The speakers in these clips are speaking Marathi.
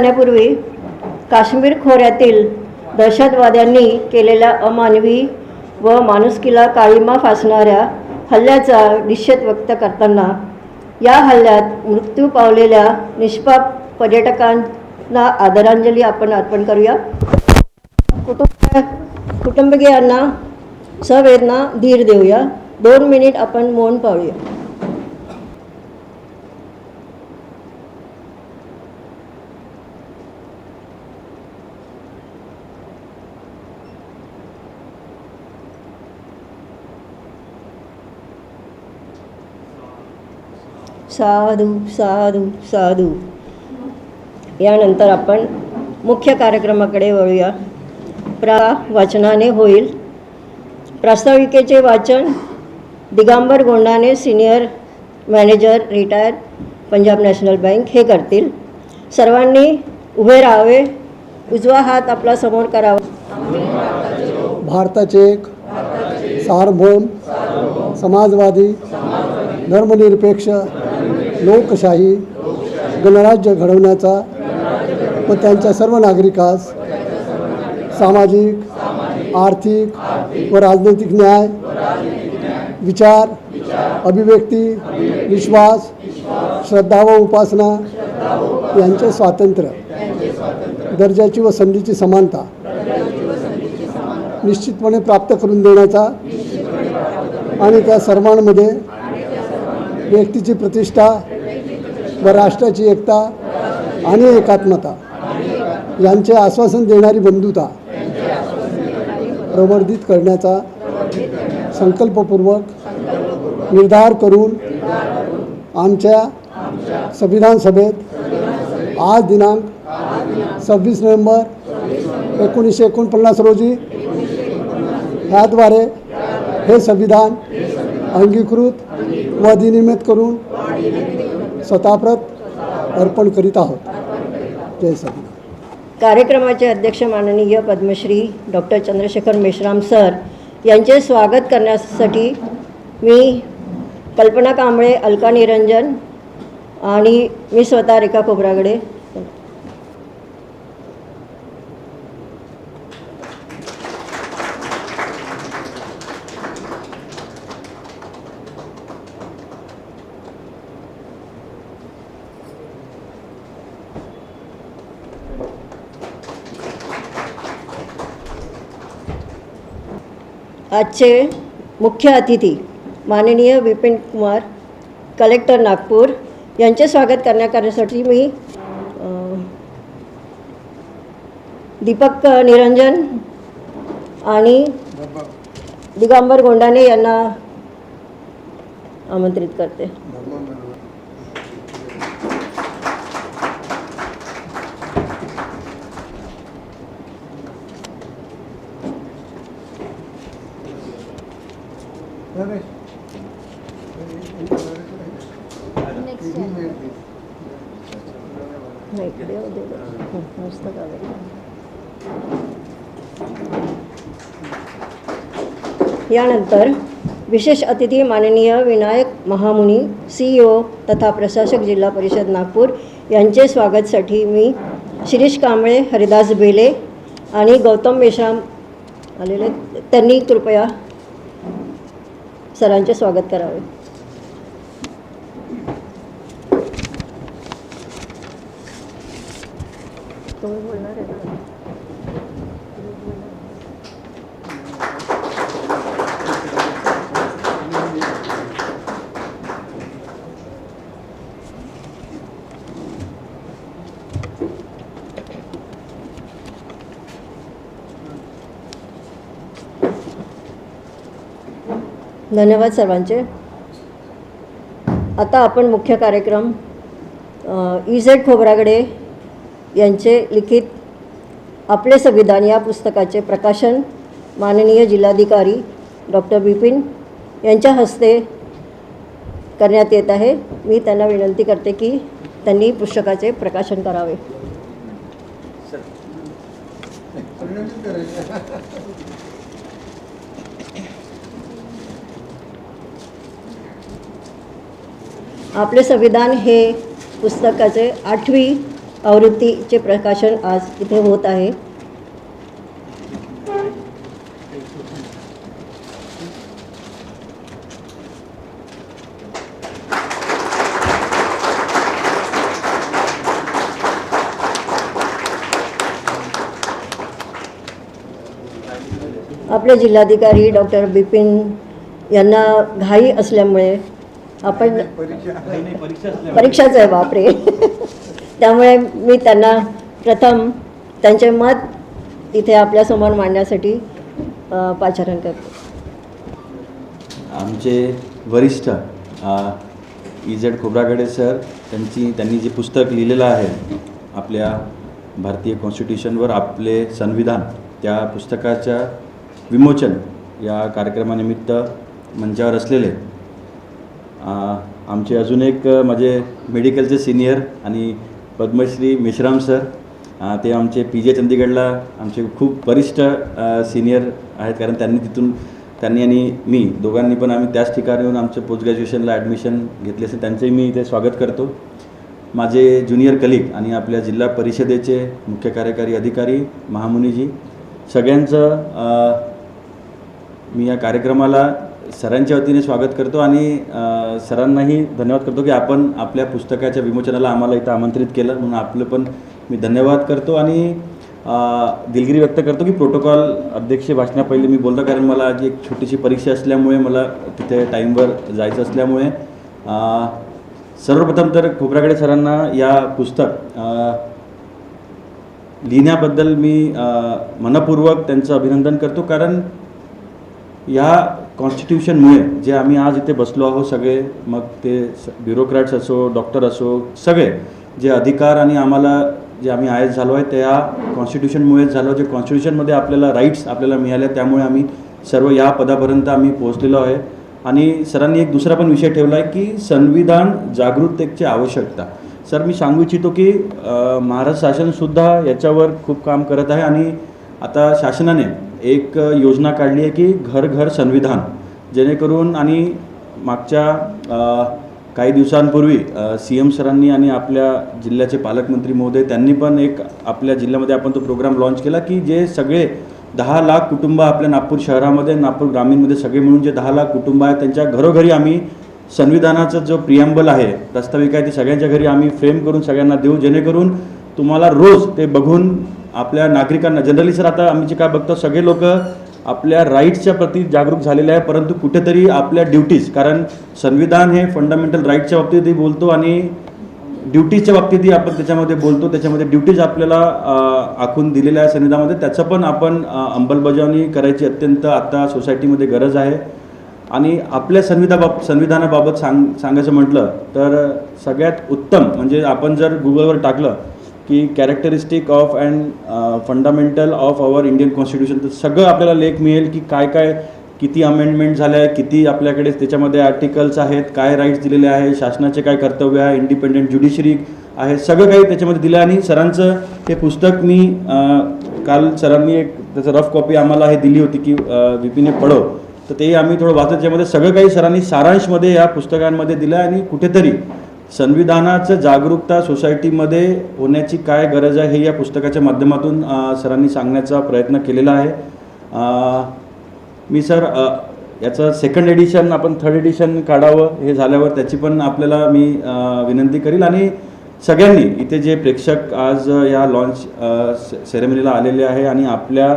जाण्यापूर्वी काश्मीर खोऱ्यातील दहशतवाद्यांनी केलेल्या अमानवी व माणुसकीला काळिमा फासणाऱ्या हल्ल्याचा निषेध व्यक्त करताना या हल्ल्यात मृत्यू पावलेल्या निष्पाप पर्यटकांना आदरांजली आपण अर्पण करूया। कुटुंबियांना सवेदना धीर देऊया। 2 मिनिट आपण मौन पाळूया। साधू साधू साधू। यानंतर आपण मुख्य कार्यक्रमाकडे वळूया। वाचनाने होईल। प्रास्ताविकेचे वाचन Digambar Gondane, senior manager, retire, Punjab national bank हे करतील। सर्वांनी उभे राहावे। उजवा हात आपला समोर करावा। भारताचे एक सार्वभौम, समाजवादी, धर्मनिरपेक्ष, लोकशाही गणराज्य घडवण्याचा व त्यांच्या सर्व नागरिकास सामाजिक, आर्थिक व राजनैतिक न्याय, विचार, अभिव्यक्ती, विश्वास, श्रद्धा व उपासना यांचे स्वातंत्र्य, दर्जाची व संधीची समानता निश्चितपणे प्राप्त करून देण्याचा आणि त्या सर्वांमध्ये व्यक्तीची प्रतिष्ठा व राष्ट्राची एकता आणि एकात्मता यांचे आश्वासन देणारी बंधुता प्रवर्धित करण्याचा संकल्पपूर्वक निर्धार करून आमच्या संविधान सभेत आज दिनांक 26 नोव्हेंबर 1949 रोजी ह्याद्वारे हे संविधान अंगीकृत व अधिनियमित करून स्वतःप्रत अर्पण करीत आहोत। जय संविधान। कार्यक्रमाचे अध्यक्ष माननीय पद्मश्री डॉक्टर चंद्रशेखर मेश्राम सर यांचे स्वागत करण्यासाठी मी कल्पना कांबळे, अलका निरंजन आणि मी स्वतः रेखा खोब्रागडे आजचे मुख्य अतिथी माननीय विपिन कुमार, कलेक्टर नागपूर यांचे स्वागत करण्यासाठी मी दीपक निरंजन आणि दिगंबर गोंडाने यांना आमंत्रित करते। यानंतर विशेष अतिथी माननीय विनायक महामुनी, CEO तथा प्रशासक, जिल्हा परिषद नागपूर यांचे स्वागतसाठी मी शिरीष कांबळे, हरिदास बेले आणि गौतम मेश्राम आलेले, त्यांनी कृपया सरांचे स्वागत करावे। तुम्ही बोलणार आहे ना? धन्यवाद सर्वांचे। आता आपण मुख्य कार्यक्रम EZ खोब्रागडे यांचे लिखित आपले संविधान या पुस्तकाचे प्रकाशन माननीय जिल्हाधिकारी डॉक्टर विपिन यांच्या हस्ते करण्यात येत आहे। मी त्यांना विनंती करते की त्यांनी पुस्तकाचे प्रकाशन करावे। आपले संविधान हे पुस्तकाचे 8वी आवृत्तीचे प्रकाशन आज इथे होत आहे. आपले जिल्हाधिकारी डॉक्टर बिपिन यांना घाई असल्यामुळे आपण परीक्षाच आहे बापरे त्यामुळे मी त्यांना प्रथम त्यांचे मत इथे आपल्यासमोर मांडण्यासाठी पाचारण करते. आमचे वरिष्ठ इजेड खोब्रागडे सर त्यांनी जे पुस्तक लिहिलेलं आहे आपल्या भारतीय कॉन्स्टिट्यूशनवर आपले संविधान, त्या पुस्तकाच्या विमोचन या कार्यक्रमानिमित्त मंचावर असलेले आमचे अजून एक माझे मेडिकलचे सिनियर आणि पद्मश्री मेश्राम सर, ते आमचे PJ चंदीगडला आमचे खूप वरिष्ठ सिनियर आहेत, कारण त्यांनी आणि मी दोघांनी पण आम्ही त्याच ठिकाणी येऊन आमचं पोस्ट ग्रॅज्युएशनला ॲडमिशन घेतले असेल, त्यांचंही मी इथे स्वागत करतो. माझे ज्युनियर कलिग आणि आपल्या जिल्हा परिषदेचे मुख्य कार्यकारी अधिकारी महामुनीजी, सगळ्यांचं मी या कार्यक्रमाला सरांच्या वतीने स्वागत करतो आणि सरांनाही धन्यवाद करतो की आपण आपल्या पुस्तकाच्या विमोचनाला आम्हाला इथं आमंत्रित केलं, म्हणून आपलं पण मी धन्यवाद करतो आणि दिलगिरी व्यक्त करतो की प्रोटोकॉल अध्यक्ष भाषणापहिले मी बोलतो, कारण मला आज एक छोटीशी परीक्षा असल्यामुळे मला तिथे टाईमवर जायचं असल्यामुळे सर्वप्रथम तर खोब्रागडे सरांना या पुस्तक लिहिण्याबद्दल मी मनपूर्वक त्यांचं अभिनंदन करतो, कारण या कॉन्स्टिट्यूशनमुळे जे आम्ही आज इथे बसलो आहोत सगळे, मग ते ब्युरोक्रॅट्स असो, डॉक्टर असो, सगळे जे अधिकार आणि आम्हाला जे आम्ही आयस झालो आहे त्या कॉन्स्टिट्यूशनमुळेच झालो. जे कॉन्स्टिट्यूशनमध्ये आपल्याला राईट्स आपल्याला मिळाल्या त्यामुळे आम्ही सर्व या पदापर्यंत आम्ही पोहोचलेलो आहे. आणि सरांनी एक दुसरा पण विषय ठेवला आहे की संविधान जागरूकतेची आवश्यकता. सर, मी सांगू इच्छितो की महाराष्ट्र शासनसुद्धा याच्यावर खूप काम करत आहे आणि आता शासनाने एक योजना काढली आहे की घर घर संविधान, जेणेकरून आणि मागच्या काही दिवसांपूर्वी CM सरांनी आणि आपल्या जिल्ह्याचे पालकमंत्री महोदय त्यांनी पण एक आपल्या जिल्ह्यामध्ये आपण तो प्रोग्राम लॉन्च केला की जे सगळे 10 लाख कुटुंब आपल्या नागपूर शहरामध्ये, नागपूर ग्रामीणमध्ये सगळे मिळून जे 10 लाख कुटुंब आहेत त्यांच्या घरोघरी आम्ही संविधानाचं जो प्रिॲम्बल आहे, प्रास्ताविका आहे, ती सगळ्यांच्या घरी आम्ही फ्रेम करून सगळ्यांना देऊ, जेणेकरून तुम्हाला रोज ते बघून आपल्या नागरिकांना जनरली सर आता आम्ही जे काय बघतो सगळे लोक आपल्या राईट्सच्या प्रती जागरूक झालेले आहे, परंतु कुठेतरी आपल्या ड्युटीज, कारण संविधान हे फंडामेंटल राईटच्या बाबतीतही बोलतो आणि ड्युटीजच्या बाबतीतही आपण त्याच्यामध्ये बोलतो. त्याच्यामध्ये ड्युटीज आपल्याला आखून दिलेल्या आहे संविधानामध्ये, त्याचं पण आपण अंमलबजावणी करायची अत्यंत आता सोसायटीमध्ये गरज आहे. आणि आपल्या संविधानाबाबत सांगायचं म्हटलं तर सगळ्यात उत्तम म्हणजे आपण जर गुगलवर टाकलं की characteristic of and fundamental of our Indian constitution, तर सगळं आपल्याला लेख मिळेल की काय काय किती अमेंडमेंट झाल्या आहे, किती आपल्याकडे त्याच्यामध्ये आर्टिकल्स आहेत, काय राईट्स दिलेले आहे, शासनाचे काय कर्तव्य आहे, इंडिपेंडेंट ज्युडिशरी आहे, सगळं काही त्याच्यामध्ये दिलं. आणि सरांचं हे पुस्तक मी काल सरांनी एक त्याचं रफ कॉपी आम्हाला हे दिली होती की विपीने पढव, तर ते आम्ही थोडं वाचत, त्याच्यामध्ये सगळं काही सरांनी सारांशमध्ये या पुस्तकांमध्ये दिलं आणि कुठेतरी संविधानाचं जागरूकता सोसायटीमध्ये होण्याची काय गरज आहे हे या पुस्तकाच्या माध्यमातून सरांनी सांगण्याचा प्रयत्न केलेला आहे. मी सर याचं सेकंड एडिशन आपण थर्ड एडिशन काढावं, हे झाल्यावर त्याची पण आपल्याला मी विनंती करील. आणि सगळ्यांनी इथे जे प्रेक्षक आज या लॉन्च सेरेमनीला आलेले आहे आणि आपल्या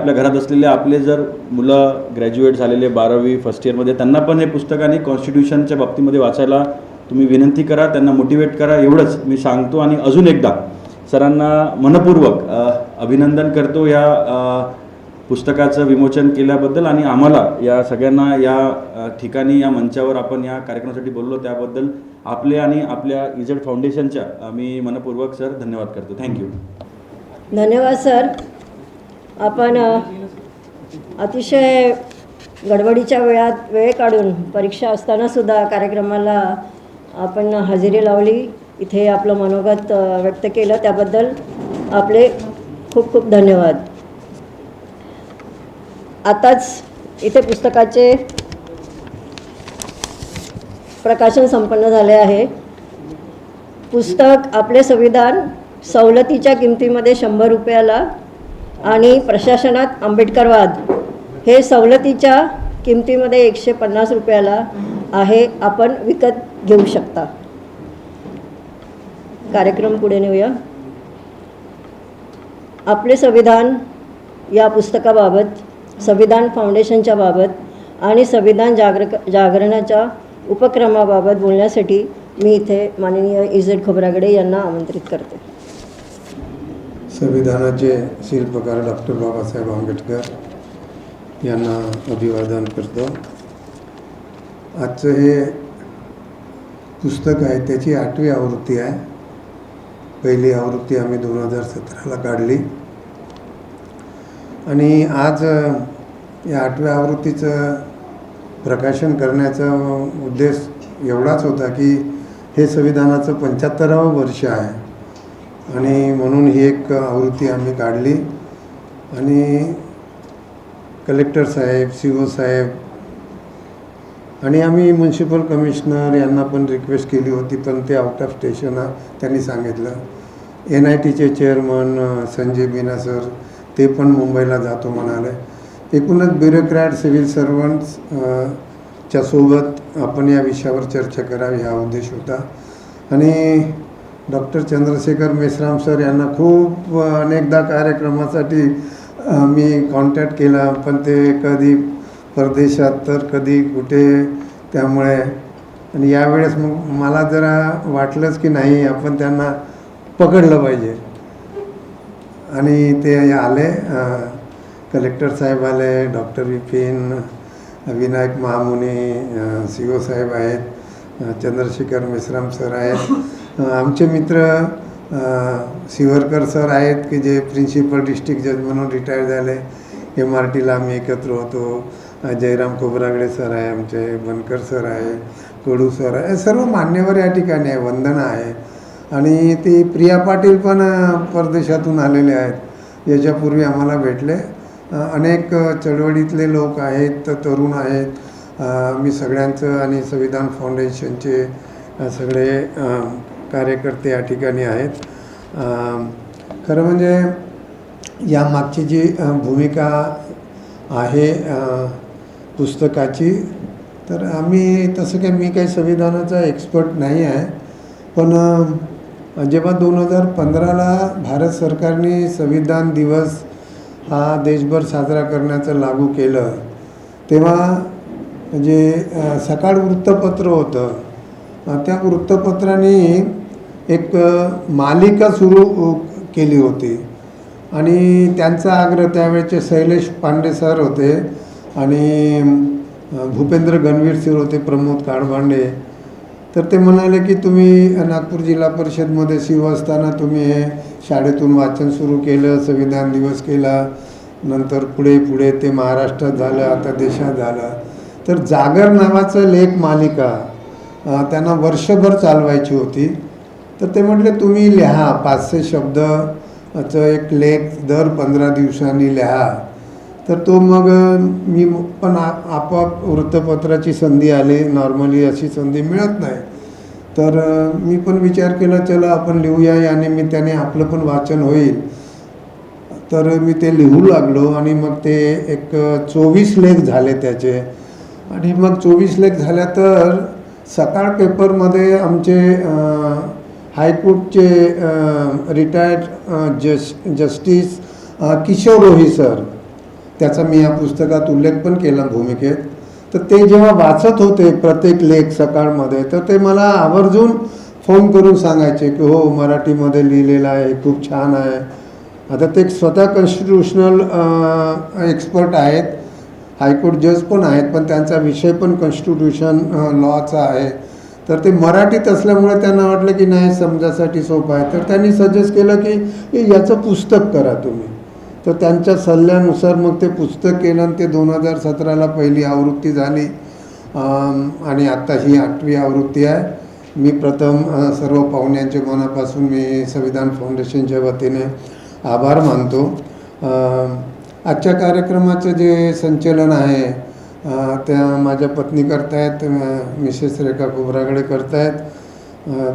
घरात असलेले आपले जर मुलं ग्रॅज्युएट झालेले 12वी फर्स्ट इयरमध्ये, त्यांना पण हे पुस्तकाने कॉन्स्टिट्यूशनच्या बाबतीमध्ये वाचायला तुम्ही विनंती करा, त्यांना मोटिवेट करा, एवढंच मी सांगतो. आणि अजून एकदा सरांना मनपूर्वक अभिनंदन करतो या पुस्तकाचं विमोचन केल्याबद्दल आणि आम्हाला या सगळ्यांना या ठिकाणी या मंचावर आपण या कार्यक्रमासाठी बोललो त्याबद्दल आपले आणि आपल्या इजेड फाउंडेशनच्या मी मनपूर्वक सर धन्यवाद करतो. थँक्यू. धन्यवाद सर. आपण अतिशय गडबडीच्या वेळ काढून परीक्षा असतानासुद्धा कार्यक्रमाला आपण हजेरी लावली, इथे आपलं मनोगत व्यक्त केलं, त्याबद्दल आपले खूप खूप धन्यवाद. आताच इथे पुस्तकाचे प्रकाशन संपन्न झाले आहे. पुस्तक आपले संविधान सवलतीच्या किमतीमध्ये 100 रुपयाला आणि प्रशासनात आंबेडकरवाद हे सवलतीच्या किमतीमध्ये 150 रुपयाला आहे. आपण विकत घेऊ शकता. कार्यक्रम पुढे नेऊया. आपले संविधान या पुस्तकाबाबत, संविधान फाउंडेशनच्या बाबत आणि संविधान जागरणाच्या उपक्रमाबाबत बोलण्यासाठी मी इथे माननीय इजेड खोब्रागडे यांना आमंत्रित करते. संविधानाचे शिल्पकार डॉक्टर बाबासाहेब आंबेडकर यांना अभिवादन करतो. आजचं हे पुस्तक आहे त्याची 8वी आवृत्ती आहे. पहिली आवृत्ती आम्ही 2017ला काढली आणि आज या 8व्या आवृत्तीचं प्रकाशन करण्याचा उद्देश एवढाच होता की हे संविधानाचं 75वं वर्ष आहे आणि म्हणून ही एक आवृत्ती आम्ही काढली. आणि कलेक्टर साहेब, CO साहेब आणि आम्ही म्युन्सिपल कमिशनर यांना पण रिक्वेस्ट केली होती, पण ते आउट ऑफ स्टेशन त्यांनी सांगितलं. NITचे चेअरमन संजय मीना सर ते पण मुंबईला जातो म्हणाले. एकूणच ब्युरोक्रॅट, सिव्हिल सर्वंट्स च्या सोबत आपण या विषयावर चर्चा करावी हा उद्देश होता. आणि डॉक्टर चंद्रशेखर मेश्राम सर यांना खूप अनेकदा कार्यक्रमासाठी मी कॉन्टॅक्ट केला, पण ते कधी परदेशात तर कधी कुठे, त्यामुळे आणि यावेळेस मग मला जरा वाटलंच की नाही आपण त्यांना पकडलं पाहिजे आणि ते आले. कलेक्टर साहेब आले, डॉक्टर विपिन, विनायक महामुनी, CO साहेब आहेत, चंद्रशेखर मेश्राम सर आहेत, आमचे मित्र शिवरकर सर आहेत की जे प्रिन्सिपल डिस्ट्रिक्ट जज म्हणून रिटायर झाले. MRTला आम्ही एकत्र होतो. जयराम खोब्रागडे सर आहे, आमचे बनकर सर आहे, कडू सर आहे, सर्व मान्यवर या ठिकाणी आहे. वंदना आहे आणि ती प्रिया पाटील पण परदेशातून आलेले आहेत. याच्यापूर्वी आम्हाला भेटले. अनेक चळवळीतले लोक आहेत, तरुण आहेत. मी सगळ्यांचं आणि संविधान फाउंडेशनचे सगळे कार्यकर्ते या ठिकाणी आहेत. खरं म्हणजे यामागची जी भूमिका आहे पुस्तकाची, तर आम्ही तसं काही, मी काही संविधानाचा एक्सपर्ट नाही आहे, पण जेव्हा 2015ला भारत सरकारने संविधान दिवस हा देशभर साजरा करण्याचं लागू केलं, तेव्हा जे सकाळ वृत्तपत्र होतं, त्या वृत्तपत्राने एक मालिका सुरू केली होती आणि त्यांचा आग्रह, त्यावेळेचे शैलेश पांडे सर होते आणि भूपेंद्र गणवीर सर होते, प्रमोद काळभांडे. तर ते म्हणाले की तुम्ही नागपूर जिल्हा परिषदमध्ये शिव असताना तुम्ही हे शाळेतून वाचन सुरू केलं, संविधान दिवस केला, नंतर पुढे पुढे ते महाराष्ट्रात झालं, आता देशात झालं. तर जागर नावाचं लेख मालिका त्यांना वर्षभर चालवायची होती. तर ते म्हटले तुम्ही लिहा 500 शब्दाचं एक लेख दर 15 दिवसांनी लिहा. तर तो मग मी पण आपोआप वृत्तपत्राची संधी आली, नॉर्मली अशी संधी मिळत नाही. तर मी पण विचार केला चला आपण लिहूया आणि मी त्याने आपलं पण वाचन होईल. तर मी ते लिहू लागलो आणि मग ते एक 24 लेख झाले त्याचे. आणि मग 24 लेख झाल्या तर सकाळ पेपरमध्ये आमचे हायकोर्टचे रिटायर्ड जस्टिस किशोर रोही सर, त्याचा मी या पुस्तकात उल्लेख पण केला भूमिकेत. तर ते जेव्हा वाचत होते प्रत्येक लेख सकाळमध्ये, तर ते मला आवर्जून फोन करून सांगायचे की हो मराठीमध्ये लिहिलेलं आहे, खूप छान आहे. आता ते स्वतः कॉन्स्टिट्यूशनल एक्सपर्ट आहेत, हायकोर्ट जज पण आहेत, पण त्यांचा विषय पण कॉन्स्टिट्यूशन लॉचा आहे. तर ते मराठीत असल्यामुळे त्यांना वाटलं की नाही समजासाठी सोपं आहे. तर त्यांनी सजेस्ट केलं की याचं पुस्तक करा तुम्ही. तर त्यांच्या सल्ल्यानुसार मग ते पुस्तक केलं आणि ते 2017ला पहिली आवृत्ती झाली आणि आत्ता ही 8वी आवृत्ती आहे. मी प्रथम सर्व पाहुण्यांच्या मनापासून मी संविधान फाउंडेशनच्या वतीने आभार मानतो. आजच्या कार्यक्रमाचं जे संचलन आहे त्या माझ्या पत्नी करतायत, मिसेस रेखा खोब्रागडे करतायत.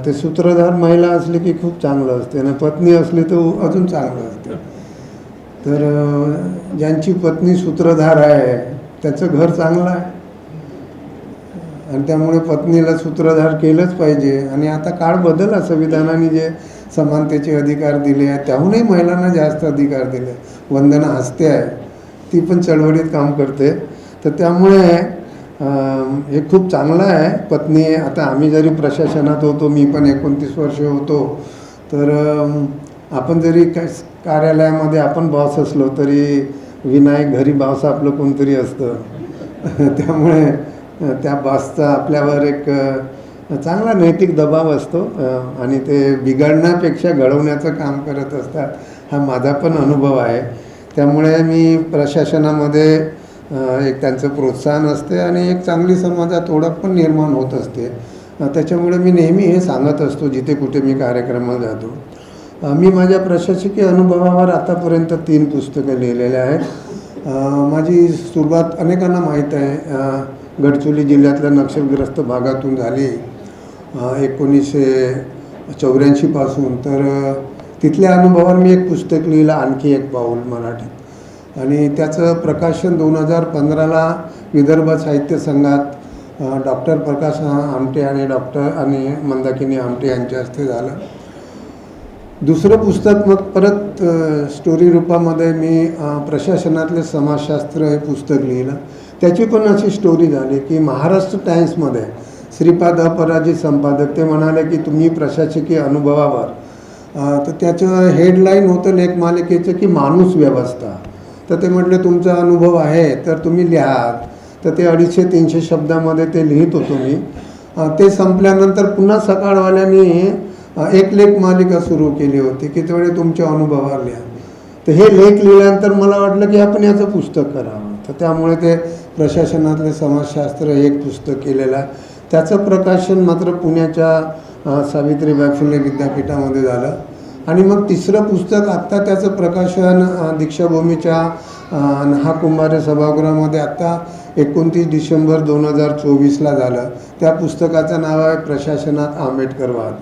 ते सूत्रधार महिला असली की खूप चांगलं असते आणि पत्नी असली तर अजून चांगलं असते. तर ज्यांची पत्नी सूत्रधार आहे त्याचं घर चांगलं आहे आणि त्यामुळे पत्नीला सूत्रधार केलंच पाहिजे. आणि आता काळ बदलला, संविधानाने जे समानतेचे अधिकार दिले आहेत त्याहूनही महिलांना जास्त अधिकार दिले. वंदना हसते आहे, ती पण चळवळीत काम करते. तर त्यामुळे हे खूप चांगलं आहे. पत्नी आता आम्ही जरी प्रशासनात होतो, मी पण 29 वर्ष होतो, तर आपण जरी कार्यालयामध्ये आपण बॉस असलो तरी विनायक घरी बॉस आपलं कोणतरी असतं. त्यामुळे त्या बॉसचा आपल्यावर एक चांगला नैतिक दबाव असतो आणि ते बिघडण्यापेक्षा घडवण्याचं काम करत असतात. हा माझा पण अनुभव आहे. त्यामुळे मी प्रशासनामध्ये एक त्यांचं प्रोत्साहन असते आणि एक चांगली समाजात ओळख पण निर्माण होत असते. त्याच्यामुळे मी नेहमी हे सांगत असतो जिथे कुठे मी कार्यक्रमाला जातो. मी माझ्या प्रशासकीय अनुभवावर आतापर्यंत 3 पुस्तकं लिहिलेले आहेत. माझी सुरुवात अनेकांना माहीत आहे, गडचिरोली जिल्ह्यातल्या नक्षलग्रस्त भागातून झाली 1984 पासून. तर तिथल्या अनुभवावर मी एक पुस्तक लिहिलं, आणखी एक पाऊल, मराठीत. आणि त्याचं प्रकाशन 2015ला विदर्भ साहित्य संघात डॉक्टर प्रकाश आमटे आणि मंदाकिनी आमटे यांच्या हस्ते झालं. दुसरं पुस्तक मग परत स्टोरी रूपामध्ये मी प्रशासनातले समाजशास्त्र हे पुस्तक लिहिलं. त्याची पण अशी स्टोरी झाली की महाराष्ट्र टाइम्समध्ये श्रीपाद अपराजित संपादक ते म्हणाले की तुम्ही प्रशासकीय अनुभवावर, तर त्याचं हेडलाईन होतं लेखमालिकेचं की माणूस व्यवस्था. तर ते म्हटले तुमचा अनुभव आहे तर तुम्ही लिहा. तर ते 250-300 शब्दामध्ये ते लिहित होतो मी. ते संपल्यानंतर पुन्हा सकाळवाल्यांनी एक लेखमालिका सुरू केली होती की तेवढे तुमच्या अनुभवावर लिहा. तर हे लेख लिहिल्यानंतर मला वाटलं की आपण याचं पुस्तक करावं. तर त्यामुळे ते प्रशासनातले समाजशास्त्र हे एक पुस्तक केलेलं आहे. त्याचं प्रकाशन मात्र पुण्याच्या सावित्रीबाई फुले विद्यापीठामध्ये झालं. आणि मग तिसरं पुस्तक आत्ता त्याचं प्रकाशन दीक्षाभूमीच्या हा कुंभारे सभागृहामध्ये आत्ता 29 डिसेंबर 2024ला झालं. त्या पुस्तकाचं नाव आहे प्रशासनात आंबेडकरवाद.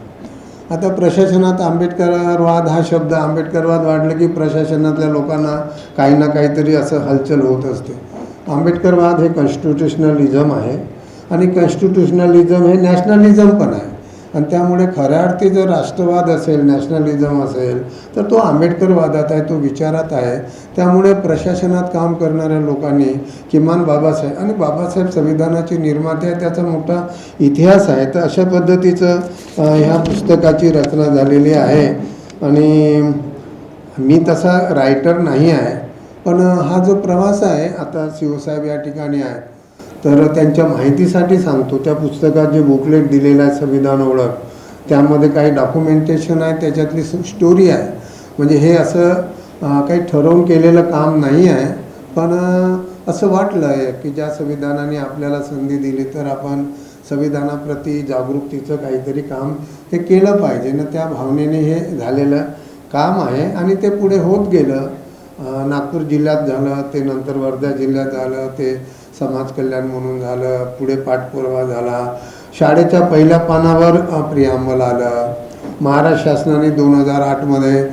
आता प्रशासनात आंबेडकरवाद हा शब्द, आंबेडकरवाद वाढलं की प्रशासनातल्या लोकांना काही ना काहीतरी असं हलचल होत असते. आंबेडकरवाद हे कॉन्स्टिट्युशनलिझम आहे आणि कॉन्स्टिट्युशनलिझम हे नॅशनलिझम पण आहे. आणि त्यामुळे खऱ्या अर्थी जर राष्ट्रवाद असेल, नॅशनलिझम असेल, तर तो आंबेडकरवादात आहे, तो विचारात आहे. त्यामुळे प्रशासनात काम करणाऱ्या लोकांनी किमान बाबासाहेब, आणि बाबासाहेब संविधानाचे निर्माते आहे, त्याचा मोठा इतिहास आहे. तर अशा पद्धतीचं ह्या पुस्तकाची रचना झालेली आहे. आणि मी तसा रायटर नाही आहे, पण हा जो प्रवास आहे, आता शिवसाहेब या ठिकाणी आहेत तर त्यांच्या माहितीसाठी सांगतो. त्या पुस्तकात जे बुकलेट दिलेलं आहे संविधान ओळख, त्यामध्ये काही डॉक्युमेंटेशन आहे, त्याच्यातली स्टोरी आहे. म्हणजे हे असं काही ठरवून केलेलं काम नाही आहे, पण असं वाटलं आहे की ज्या संविधानाने आपल्याला संधी दिली तर आपण संविधानाप्रती जागृतीचं काहीतरी काम हे केलं पाहिजे ना. त्या भावनेने हे झालेलं काम आहे आणि ते पुढे होत गेलं. नागपूर जिल्ह्यात झालं, ते नंतर वर्धा जिल्ह्यात झालं, ते समाज कल्याण म्हणून झालं, पुढे पाठपुरावा झाला, शाळेच्या पहिल्या पानावर प्रियांबल आलं. महाराष्ट्र शासनाने 2008मध्ये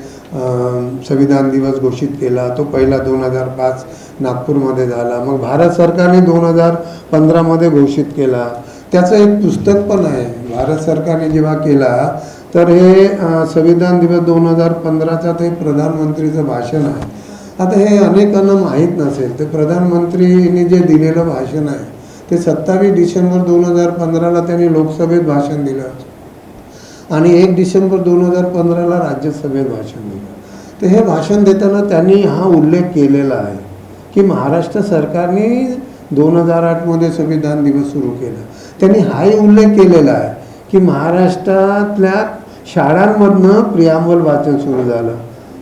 संविधान दिवस घोषित केला, तो पहिला 2005 नागपूरमध्ये झाला. मग भारत सरकारने 2015मध्ये घोषित केला. त्याचं एक पुस्तक पण आहे. भारत सरकारने जेव्हा केला तर हे संविधान दिवस 2015चा ते प्रधानमंत्रीचं भाषण आहे. आता हे अनेकांना माहीत नसेल, ते प्रधानमंत्रीने जे दिलेलं भाषण आहे ते 27 डिसेंबर 2015ला त्यांनी लोकसभेत भाषण दिलं आणि 1 डिसेंबर 2015ला राज्यसभेत भाषण दिलं. तर हे भाषण देताना त्यांनी हा उल्लेख केलेला आहे की महाराष्ट्र सरकारने 2008मध्ये संविधान दिवस सुरू केला. त्यांनी हाही उल्लेख केलेला आहे की महाराष्ट्रातल्या शाळांमधनं प्रियांबल वाचन सुरू झालं.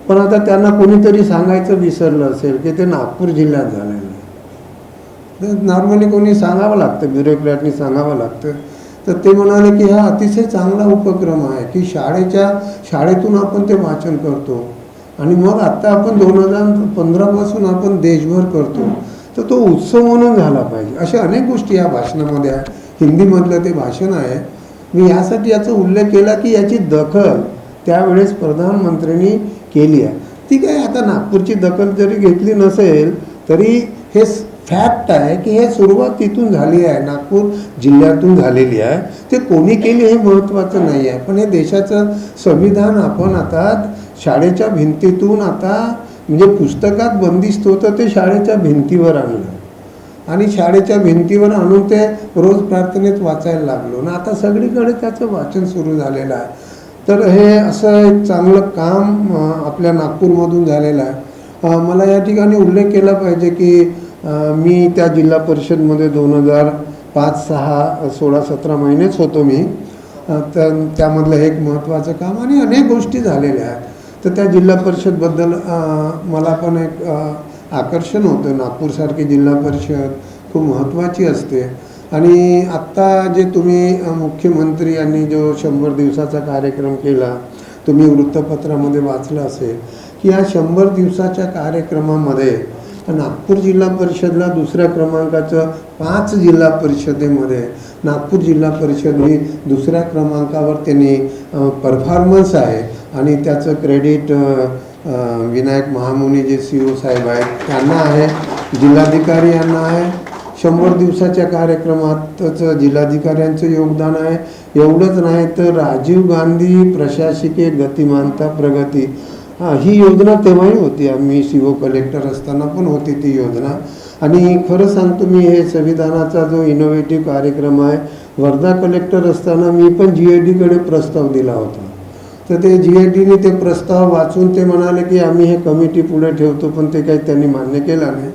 पण आता त्यांना कोणीतरी सांगायचं विसरलं असेल की ते नागपूर जिल्ह्यात झालेलं आहे. नॉर्मली कोणी सांगावं लागतं, ब्युरोक्रॅटनी सांगावं लागतं. तर ते म्हणाले की हा अतिशय चांगला उपक्रम आहे की शाळेतून आपण ते वाचन करतो आणि मग आत्ता आपण 2015पासून आपण देशभर करतो, तर तो उत्सव म्हणून झाला पाहिजे. अशा अनेक गोष्टी या भाषणामध्ये आहे. हिंदीमधलं ते भाषण आहे. मी यासाठी याचा उल्लेख केला की याची दखल त्यावेळेस प्रधानमंत्र्यांनी केली आहे. ती काय आता नागपूरची दखल जरी घेतली नसेल तरी हे फॅक्ट आहे की हे सुरुवात तिथून झाली आहे, नागपूर जिल्ह्यातून झालेली आहे. ते कोणी केली हे महत्त्वाचं नाही आहे, पण हे देशाचं संविधान आपण आता शाळेच्या भिंतीतून आता म्हणजे पुस्तकात बंदिस्त होतं ते शाळेच्या भिंतीवर आणलं आणि शाळेच्या भिंतीवर आणून ते रोज प्रार्थनेत वाचायला लागलो ना. आता सगळीकडे त्याचं वाचन सुरू झालेलं आहे. तर हे असं एक चांगलं काम आपल्या नागपूरमधून झालेलं आहे. मला या ठिकाणी उल्लेख केला पाहिजे की मी त्या जिल्हा परिषदमध्ये 2005-06 16-17 महिनेच होतो मी. तर त्यामधलं एक महत्त्वाचं काम आणि अनेक गोष्टी झालेल्या आहेत. तर त्या जिल्हा परिषदबद्दल मला पण एक आकर्षण होतं. नागपूरसारखी जिल्हा परिषद खूप महत्त्वाची असते. आणि आत्ता जे तुम्ही मुख्यमंत्री यांनी जो 100 दिवसाचा कार्यक्रम केला, तुम्ही वृत्तपत्रामध्ये वाचलं असेल की या 100 दिवसाच्या कार्यक्रमामध्ये नागपूर जिल्हा परिषदला दुसऱ्या क्रमांकाचं 5 जिल्हा परिषदेमध्ये नागपूर जिल्हा परिषद ही दुसऱ्या क्रमांकावर त्यांनी परफॉर्मन्स आहे. आणि त्याचं क्रेडिट विनायक महामुनी जे CO साहेब आहेत त्यांना आहे, जिल्हाधिकारी यांना आहे. 100 दिवसाच्या कार्यक्रमातच जिल्हाधिकाऱ्यांचं योगदान आहे. एवढंच नाही तर राजीव गांधी प्रशासकीय गतिमानता प्रगती ही योजना तेव्हाही होती. आम्ही CO कलेक्टर असताना पण होती ती योजना. आणि खरं सांगतो मी हे संविधानाचा जो इनोव्हेटिव्ह कार्यक्रम आहे, वर्धा कलेक्टर असताना मी पण GADकडे प्रस्ताव दिला होता. तर ते GADने ते प्रस्ताव वाचून ते म्हणाले की आम्ही हे कमिटी पुढे ठेवतो, पण ते काही त्यांनी मान्य केलं नाही.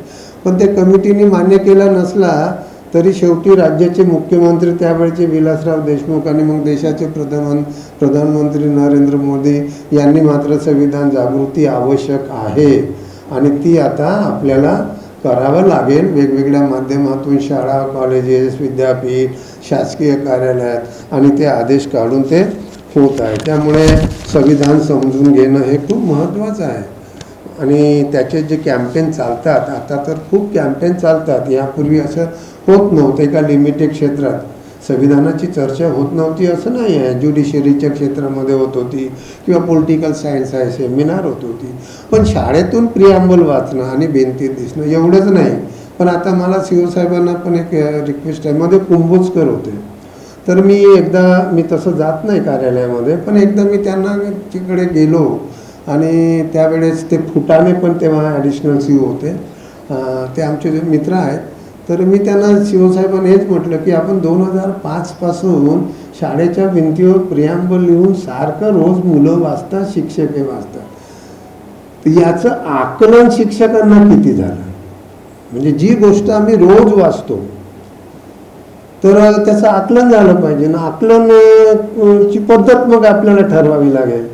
पण ते कमिटीने मान्य केला नसला तरी शेवटी राज्याचे मुख्यमंत्री त्यावेळचे विलासराव देशमुख आणि मग देशाचे प्रधानमंत्री नरेंद्र मोदी यांनी मात्र संविधान जागृती आवश्यक आहे आणि ती आता आपल्याला करावं लागेल. वेगवेगळ्या माध्यमातून शाळा, कॉलेजेस, विद्यापीठ, शासकीय कार्यालयात आणि ते आदेश काढून ते होत आहे. त्यामुळे संविधान समजून घेणं हे खूप महत्त्वाचं आहे. आणि त्याचे जे कॅम्पेन चालतात, आता तर खूप कॅम्पेन चालतात. यापूर्वी असं होत नव्हतं. एका लिमिटेड क्षेत्रात संविधानाची चर्चा होत नव्हती असं नाही आहे. ज्युडिशरीच्या क्षेत्रामध्ये होत होती किंवा पॉलिटिकल सायन्स आहे सेमिनार होत होती. पण शाळेतून प्रिॲम्बल वाचणं आणि भिंतीत दिसणं एवढंच नाही. पण आता मला CO साहेबांना पण एक रिक्वेस्ट आहे. मध्ये कुंभोजकर होते, तर मी तसं जात नाही कार्यालयामध्ये, पण एकदा मी त्यांना तिकडे गेलो आणि त्यावेळेस ते फुटाणे पण तेव्हा ॲडिशनल CO होते. ते आमचे जे मित्र आहेत. तर मी त्यांना CO साहेबांनी हेच म्हटलं की आपण 2005 पासून शाळेच्या भिंतीवर प्रिॲम्बल लिहून सारखं रोज मुलं वाचतात, शिक्षकही वाचतात. तर याचं आकलन शिक्षकांना किती झालं? म्हणजे जी गोष्ट आम्ही रोज वाचतो तर त्याचं आकलन झालं पाहिजे ना. आकलनची पद्धत मग आपल्याला ठरवावी लागेल.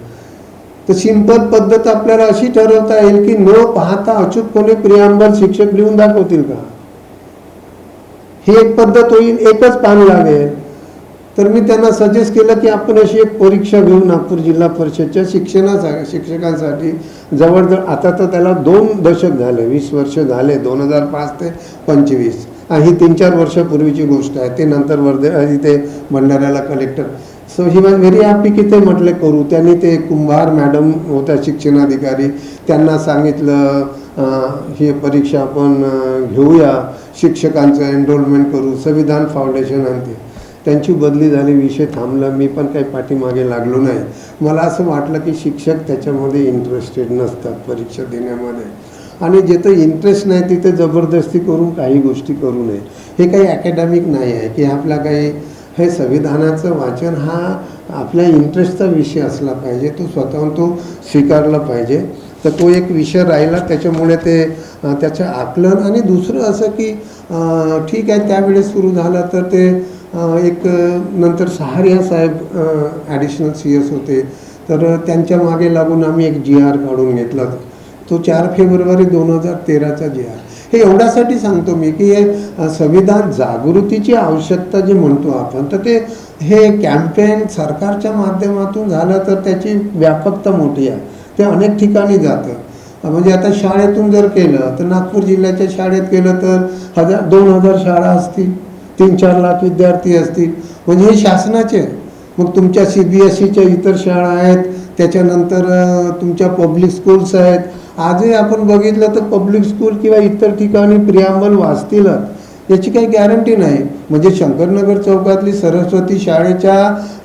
तर सिंपल पद्धत आपल्याला अशी ठरवता येईल की न पाहता अचूकपणे प्रिॲम्बल शिक्षक लिहून दाखवतील का, ही एक पद्धत होईल. एकच पान लागेल. तर मी त्यांना सजेस्ट केलं की आपण अशी एक परीक्षा घेऊ नागपूर जिल्हा परिषदच्या शिक्षकांसाठी. जवळजवळ आता तर त्याला 2 दशक झाले, 20 वर्ष झाले, 2005 ते 25. ही 3-4 वर्षापूर्वीची गोष्ट आहे. ते नंतर इथे भंडाऱ्याला collector. So he was very happy की ते म्हटले करू. त्यांनी ते कुंभार मॅडम होत्या शिक्षणाधिकारी, त्यांना सांगितलं ही परीक्षा आपण घेऊया, शिक्षकांचं एनरोलमेंट करू. संविधान फाउंडेशन आणते, त्यांची बदली झाली, विषय थांबला. मी पण काही पाठीमागे लागलो नाही. मला असं वाटलं की शिक्षक त्याच्यामध्ये इंटरेस्टेड नसतात परीक्षा देण्यामध्ये. आणि जिथं इंटरेस्ट नाही तिथे जबरदस्ती करून काही गोष्टी करू नये. हे काही अकॅडमिक नाही आहे की आपला काही हे संविधानाचं वाचन हा आपल्या इंटरेस्टचा विषय असला पाहिजे. तो स्वतःहून तो स्वीकारला पाहिजे. तर तो एक विषय राहिला. त्याच्यामुळे ते त्याचं आकलन. आणि दुसरं असं की ठीक आहे त्यावेळेस सुरू झालं तर ते एक नंतर सहारिया साहेब ॲडिशनल CS होते. तर त्यांच्या मागे लागून आम्ही एक GR काढून घेतला. तो 4 फेब्रुवारी 2013चा GR. हे एवढ्यासाठी सांगतो मी की हे संविधान जागृतीची आवश्यकता जे म्हणतो आपण, तर ते हे कॅम्पेन सरकारच्या माध्यमातून झालं तर त्याची व्यापकता मोठी आहे. ते अनेक ठिकाणी जातं. म्हणजे आता शाळेतून जर केलं तर नागपूर जिल्ह्याच्या शाळेत केलं तर 2,000 शाळा असतील, 3-4 लाख विद्यार्थी असतील. म्हणजे हे शासनाचे. मग तुमच्या CBSEच्या इतर शाळा आहेत, त्याच्यानंतर तुमच्या पब्लिक स्कूल्स आहेत. आजही आपण बघितलं तर पब्लिक स्कूल किंवा इतर ठिकाणी प्रियांबल वाचतीलच, याची काही गॅरंटी नाही. म्हणजे शंकरनगर चौकातली सरस्वती शाळेच्या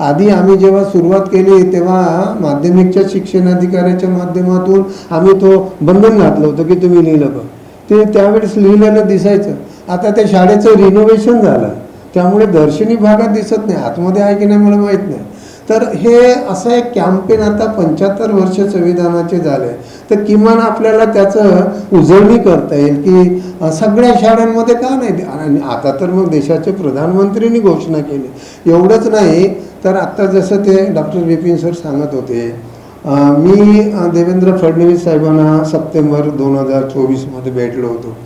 आधी आम्ही जेव्हा सुरुवात केली तेव्हा माध्यमिकच्या शिक्षणाधिकाऱ्याच्या माध्यमातून आम्ही तो बंधन घातलं होतं की तुम्ही लिहिलं का, ते त्यावेळेस लिहिलेलं दिसायचं. आता त्या शाळेचं रिनोव्हेशन झालं, त्यामुळे दर्शनी भागात दिसत नाही, आतमध्ये आहे की नाही मला माहीत नाही. तर हे असं एक कॅम्पेन आता 75 वर्ष संविधानाचे झाले, तर किमान आपल्याला त्याचं उजळणी करता येईल की सगळ्या शाळांमध्ये का नाही. आणि आता तर मग देशाचे प्रधानमंत्र्यांनी घोषणा केली. एवढंच नाही तर आत्ता जसं ते डॉक्टर विपिन सर सांगत होते, मी देवेंद्र फडणवीस साहेबांना सप्टेंबर 2024मध्ये भेटलो होतो.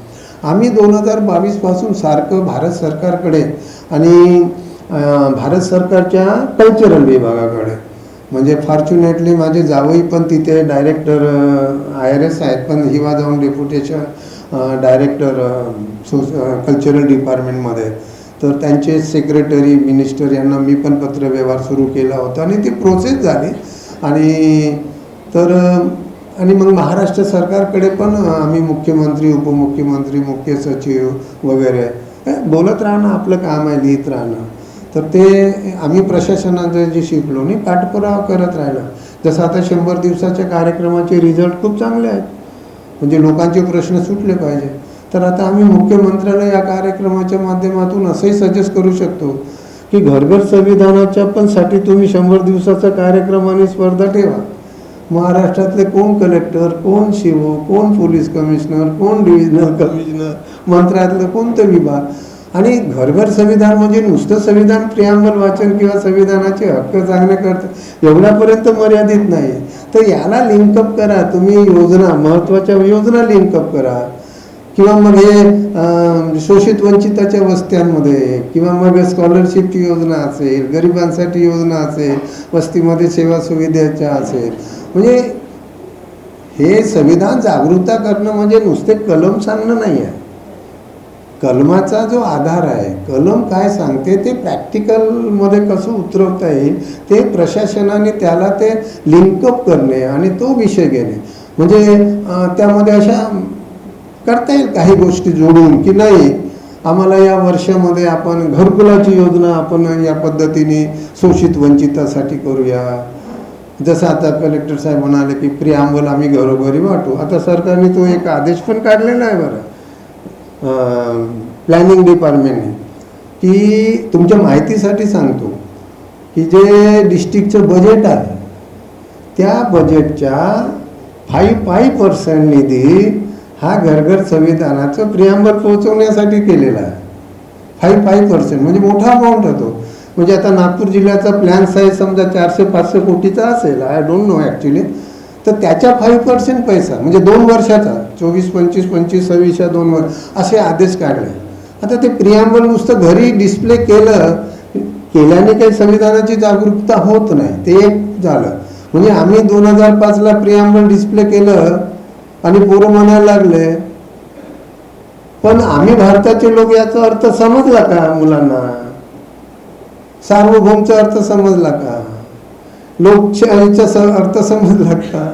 आम्ही 2022 पासून सारखं भारत सरकारकडे आणि भारत सरकारच्या कल्चरल विभागाकडे, म्हणजे फॉर्च्युनेटली माझे जावई पण तिथे डायरेक्टर IRS आहेत, पण he was on deputation director cultural डिपार्टमेंटमध्ये. तर त्यांचे सेक्रेटरी मिनिस्टर यांना मी पण पत्रव्यवहार सुरू केला होता आणि ती प्रोसेस झाली. आणि मग महाराष्ट्र सरकारकडे पण आम्ही मुख्यमंत्री, उपमुख्यमंत्री, मुख्य सचिव वगैरे बोलत राहणं आपलं काम आहे, लिहित राहणं. तर ते आम्ही प्रशासनाचं जे शिकलो नाही पाठपुरावा करत राहिला. जसं आता 100 दिवसाच्या कार्यक्रमाचे रिझल्ट खूप चांगले आहेत, म्हणजे लोकांचे प्रश्न सुटले पाहिजे. तर आता आम्ही मुख्यमंत्र्याला या कार्यक्रमाच्या माध्यमातून असंही सजेस्ट करू शकतो की घर संविधानाच्या पण साठी तुम्ही 100 दिवसाचा कार्यक्रम आणि स्पर्धा ठेवा. महाराष्ट्रातले कोण कलेक्टर, कोण शिवो, कोण पोलीस कमिशनर, कोण डिव्हिजनल कमिशनर, मंत्रालयातलं कोणतं विभाग, आणि घर संविधान म्हणजे नुसतं संविधान प्रियांबल वाचन किंवा संविधानाचे हक्क सांगण्याकरता एवढ्यापर्यंत मर्यादित नाही. तर याला लिंकअप करा तुम्ही, योजना, महत्त्वाच्या योजना लिंकअप करा. किंवा मग हे शोषित वंचिताच्या वस्त्यांमध्ये, किंवा मग स्कॉलरशिपची योजना असेल, गरिबांसाठी योजना असेल, वस्तीमध्ये सेवा सुविधेच्या असेल. म्हणजे हे संविधान जागरूकता करणं म्हणजे नुसते कलम सांगणं नाही आहे. कलमाचा जो आधार आहे, कलम काय सांगते ते प्रॅक्टिकलमध्ये कसं उतरवता येईल ते प्रशासनाने त्याला ते लिंकअप करणे आणि तो विषय घेणे. म्हणजे त्यामध्ये अशा करता येईल काही गोष्टी जोडून की नाही आम्हाला या वर्षामध्ये आपण घरकुलाची योजना आपण या पद्धतीने शोषित वंचितासाठी करूया. जसं आता कलेक्टर साहेब म्हणाले की प्रियांबल आम्ही घरोघरी वाटू. आता सरकारने तो एक आदेश पण काढलेला आहे बरं प्लॅनिंग डिपार्टमेंटने, की तुमच्या माहितीसाठी सांगतो की जे डिस्ट्रिक्टचं बजेट आहे त्या बजेटच्या 5% निधी हा घर संविधानाचं प्रियांबल पोहोचवण्यासाठी केलेला आहे. 5% म्हणजे मोठा अमाऊंट होतो. म्हणजे आता नागपूर जिल्ह्याचा प्लॅन साईज समजा 400-500 कोटीचा असेल, आय डोंट नो ॲक्च्युली, तर त्याच्या 5% पैसा म्हणजे 2 वर्षाचा 24-25, 25-26 या 2 वर्ष असे आदेश काढले. आता ते प्रियांबल नुसतं घरी डिस्प्ले केल्याने काही संविधानाची जागरूकता होत नाही, ते एक झालं. म्हणजे आम्ही 2005ला प्रियांबल डिस्प्ले केलं आणि पोरं म्हणायला लागले, पण आम्ही भारताचे लोक याचा अर्थ समजला का मुलांना? सार्वभौमचा अर्थ समजला का? लोकशाहीचा अर्थ समजला का?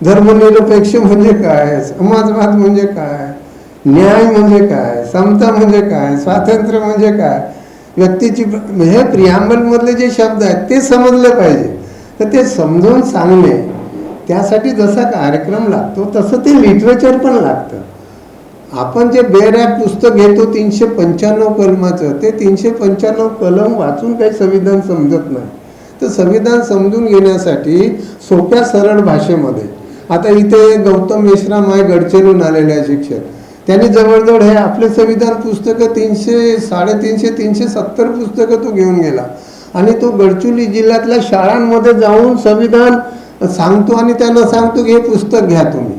धर्मनिरपेक्ष म्हणजे काय? समाजवाद म्हणजे काय? न्याय म्हणजे काय? समता म्हणजे काय? स्वातंत्र्य म्हणजे काय? व्यक्तीची हे प्रियांबलमधले जे शब्द आहेत ते समजले पाहिजे. तर ते समजून सांगणे त्यासाठी जसा कार्यक्रम लागतो तसं ते लिटरेचर पण लागतं. आपण जे बेरॅप पुस्तक घेतो 395 कलमाचं, ते 395 कलम वाचून काही संविधान समजत नाही. तर संविधान समजून घेण्यासाठी सोप्या सरळ भाषेमध्ये, आता इथे गौतम मेश्राम आहे गडचिरोलीहून आलेले आहे शिक्षक, त्यांनी जवळजवळ हे आपले संविधान पुस्तकं 370 पुस्तकं तो घेऊन गेला आणि तो गडचिरोली जिल्ह्यातल्या शाळांमध्ये जाऊन संविधान सांगतो आणि त्यांना सांगतो की हे पुस्तक घ्या तुम्ही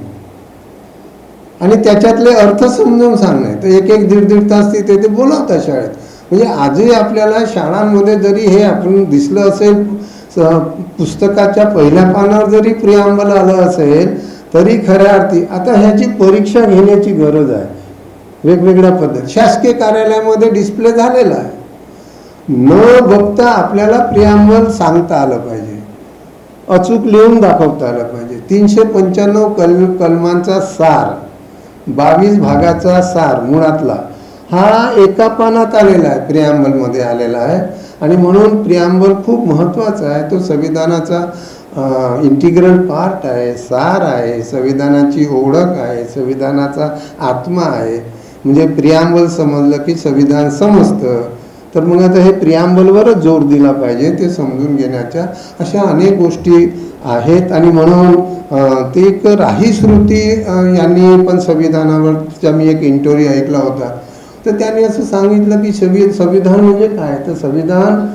आणि त्याच्यातले अर्थ समजून सांगणे. तर 1-1, 1.5 तास ते बोलवतात शाळेत. म्हणजे आजही आपल्याला शाळांमध्ये जरी हे आपण दिसलं असेल, पुस्तकाच्या पहिल्या पानावर जरी प्रियांबल आलं असेल तरी खऱ्या अर्थी आता ह्याची परीक्षा घेण्याची गरज आहे. वेगवेगळ्या पद्धती शासकीय कार्यालयामध्ये डिस्प्ले झालेला आहे. न बघता आपल्याला प्रियांबल सांगता आलं पाहिजे, अचूक लिहून दाखवता आलं पाहिजे. 395 कलमांचा सार, 22 भागाचा सार मुळातला हा एका पानात आलेला आहे, प्रियांबलमध्ये आलेला आहे. आणि म्हणून प्रियांबल खूप महत्त्वाचा आहे. तो संविधानाचा इंटिग्रल पार्ट आहे, सार आहे, संविधानाची ओळख आहे, संविधानाचा आत्मा आहे. म्हणजे प्रियांबल समजलं की संविधान समजतं. तर मग आता हे प्रियांबलवरच जोर दिला पाहिजे, ते समजून घेण्याच्या अशा अनेक गोष्टी आहेत. आणि म्हणून ते एक राही श्रुती यांनी पण संविधानावरचा मी एक इंटरव्ह्यू ऐकला होता. तर त्यांनी असं सांगितलं की संविधान म्हणजे काय, तर संविधान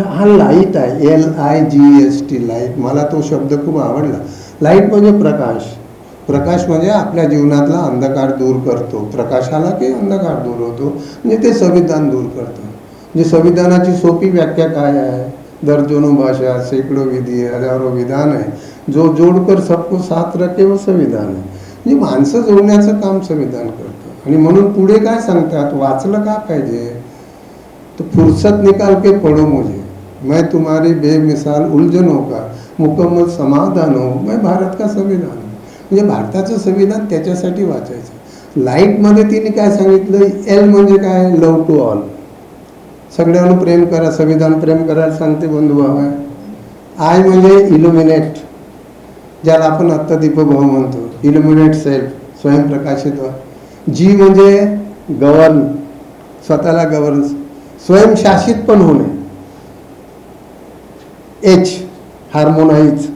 हा लाईट आहे, LIGHT लाईट. मला तो शब्द खूप आवडला. लाईट म्हणजे प्रकाश, प्रकाश म्हणजे आपल्या जीवनातला अंधकार दूर करतो. प्रकाश आला की अंधकार दूर होतो, म्हणजे ते संविधान दूर करतं. म्हणजे संविधानाची सोपी व्याख्या काय आहे, दर्जनों भाषा, सैकड़ों विधी, हजारों विधान आहे, जो जोडकर सबको साथ रखे वो संविधान आहे. म्हणजे माणसं जोडण्याचं काम संविधान करतं. आणि म्हणून पुढे काय सांगतात, वाचलं का पाहिजे, तो फुर्सत निकाल के पढ़ो मुझे, मैं तुम्हारी बेमिसाल उलझनों का मुकम्मल समाधान हो, मैं भारत का संविधान. म्हणजे भारताचं संविधान त्याच्यासाठी वाचायचं. लाईटमध्ये तिने काय सांगितलं, L म्हणजे काय, लव टू ऑल, सगळ्यांना प्रेम करा, संविधान प्रेम करायला सांगते बंधुभाव आहे. I म्हणजे इल्युमिनेट, ज्याला आपण आत्ता दीपभाव म्हणतो, इल्युमिनेट सेल्फ, स्वयंप्रकाशित व्हा. G म्हणजे गव्हर्न, स्वतःला गव्हर्न, स्वयंशासित पण होणे. H हार्मोनाइज,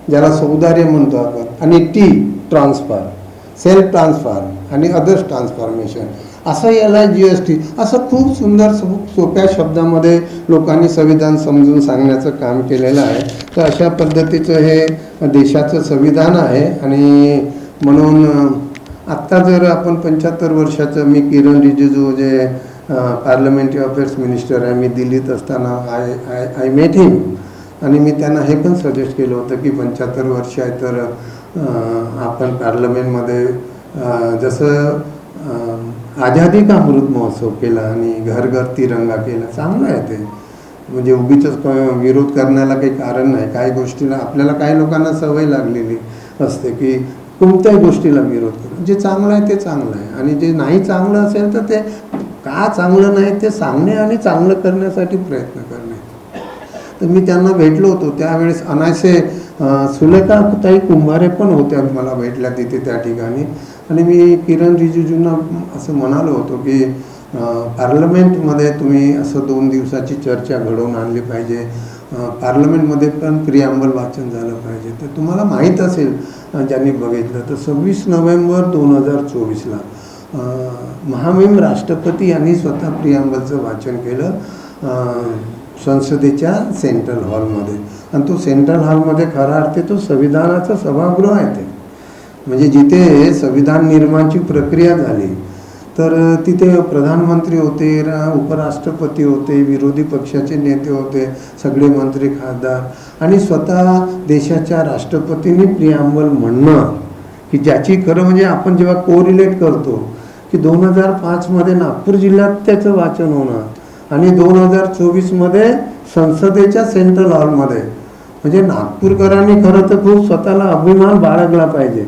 ज्याला सौंदर्य म्हणतो आपण. आणि T ट्रान्सफर, सेल्फ ट्रान्सफर आणि अदर्स ट्रान्सफॉर्मेशन, असं याला GST. असं खूप सुंदर सोप्या शब्दामध्ये लोकांनी संविधान समजून सांगण्याचं काम केलेलं आहे. तर अशा पद्धतीचं हे देशाचं संविधान आहे. आणि म्हणून आत्ता जर आपण 75 वर्षाचं, मी किरण रिजिजू जे पार्लमेंटरी अफेअर्स मिनिस्टर आहे, मी दिल्लीत असताना आय मेट हिम. आणि मी त्यांना हे पण सजेस्ट केलं होतं की 75 वर्ष आहे तर आपण पार्लमेंटमध्ये जसं आझादी का अमृत महोत्सव केला आणि घर घर तिरंगा केला, चांगलं आहे ते. म्हणजे उगीच विरोध करण्याला काही कारण नाही. काही गोष्टीला आपल्याला, काही लोकांना सवय लागलेली असते की कोणत्याही गोष्टीला विरोध करू. जे चांगलं आहे ते चांगलं आहे, आणि जे नाही चांगलं असेल तर ते का चांगलं नाही ते सांगणे आणि चांगलं करण्यासाठी प्रयत्न करणे. तर मी त्यांना भेटलो होतो त्यावेळेस. अनायसे सुलेखाताई कुंभारे पण होत्या मला भेटल्या तिथे त्या ठिकाणी. आणि मी किरण रिजिजूंना असं म्हणालो होतो की पार्लमेंटमध्ये तुम्ही असं 2 दिवसाची चर्चा घडवून आणली पाहिजे. पार्लमेंटमध्ये पण प्रियांबल वाचन झालं पाहिजे. तर तुम्हाला माहीत असेल ज्यांनी बघितलं तर 26 नोव्हेंबर 2024ला महामहिम राष्ट्रपती यांनी स्वतः प्रियांबलचं वाचन केलं संसदेच्या सेंट्रल हॉलमध्ये. आणि तो सेंट्रल हॉलमध्ये खरा अर्थ तो संविधानाचं सभागृह आहे. ते म्हणजे जिथे संविधान निर्माणाची प्रक्रिया झाली तर तिथे प्रधानमंत्री होते, उपराष्ट्रपती होते, विरोधी पक्षाचे नेते होते, सगळे मंत्री खासदार. आणि स्वतः देशाच्या राष्ट्रपतींनी प्रियांबल म्हणणं की ज्याची खरं म्हणजे आपण जेव्हा कोरिलेट करतो की 2005मध्ये नागपूर जिल्ह्यात त्याचं वाचन होणार आणि 2024मध्ये संसदेच्या सेंट्रल हॉलमध्ये. म्हणजे नागपूरकरांनी खरं तर खूप स्वतःला अभिमान बाळगला पाहिजे.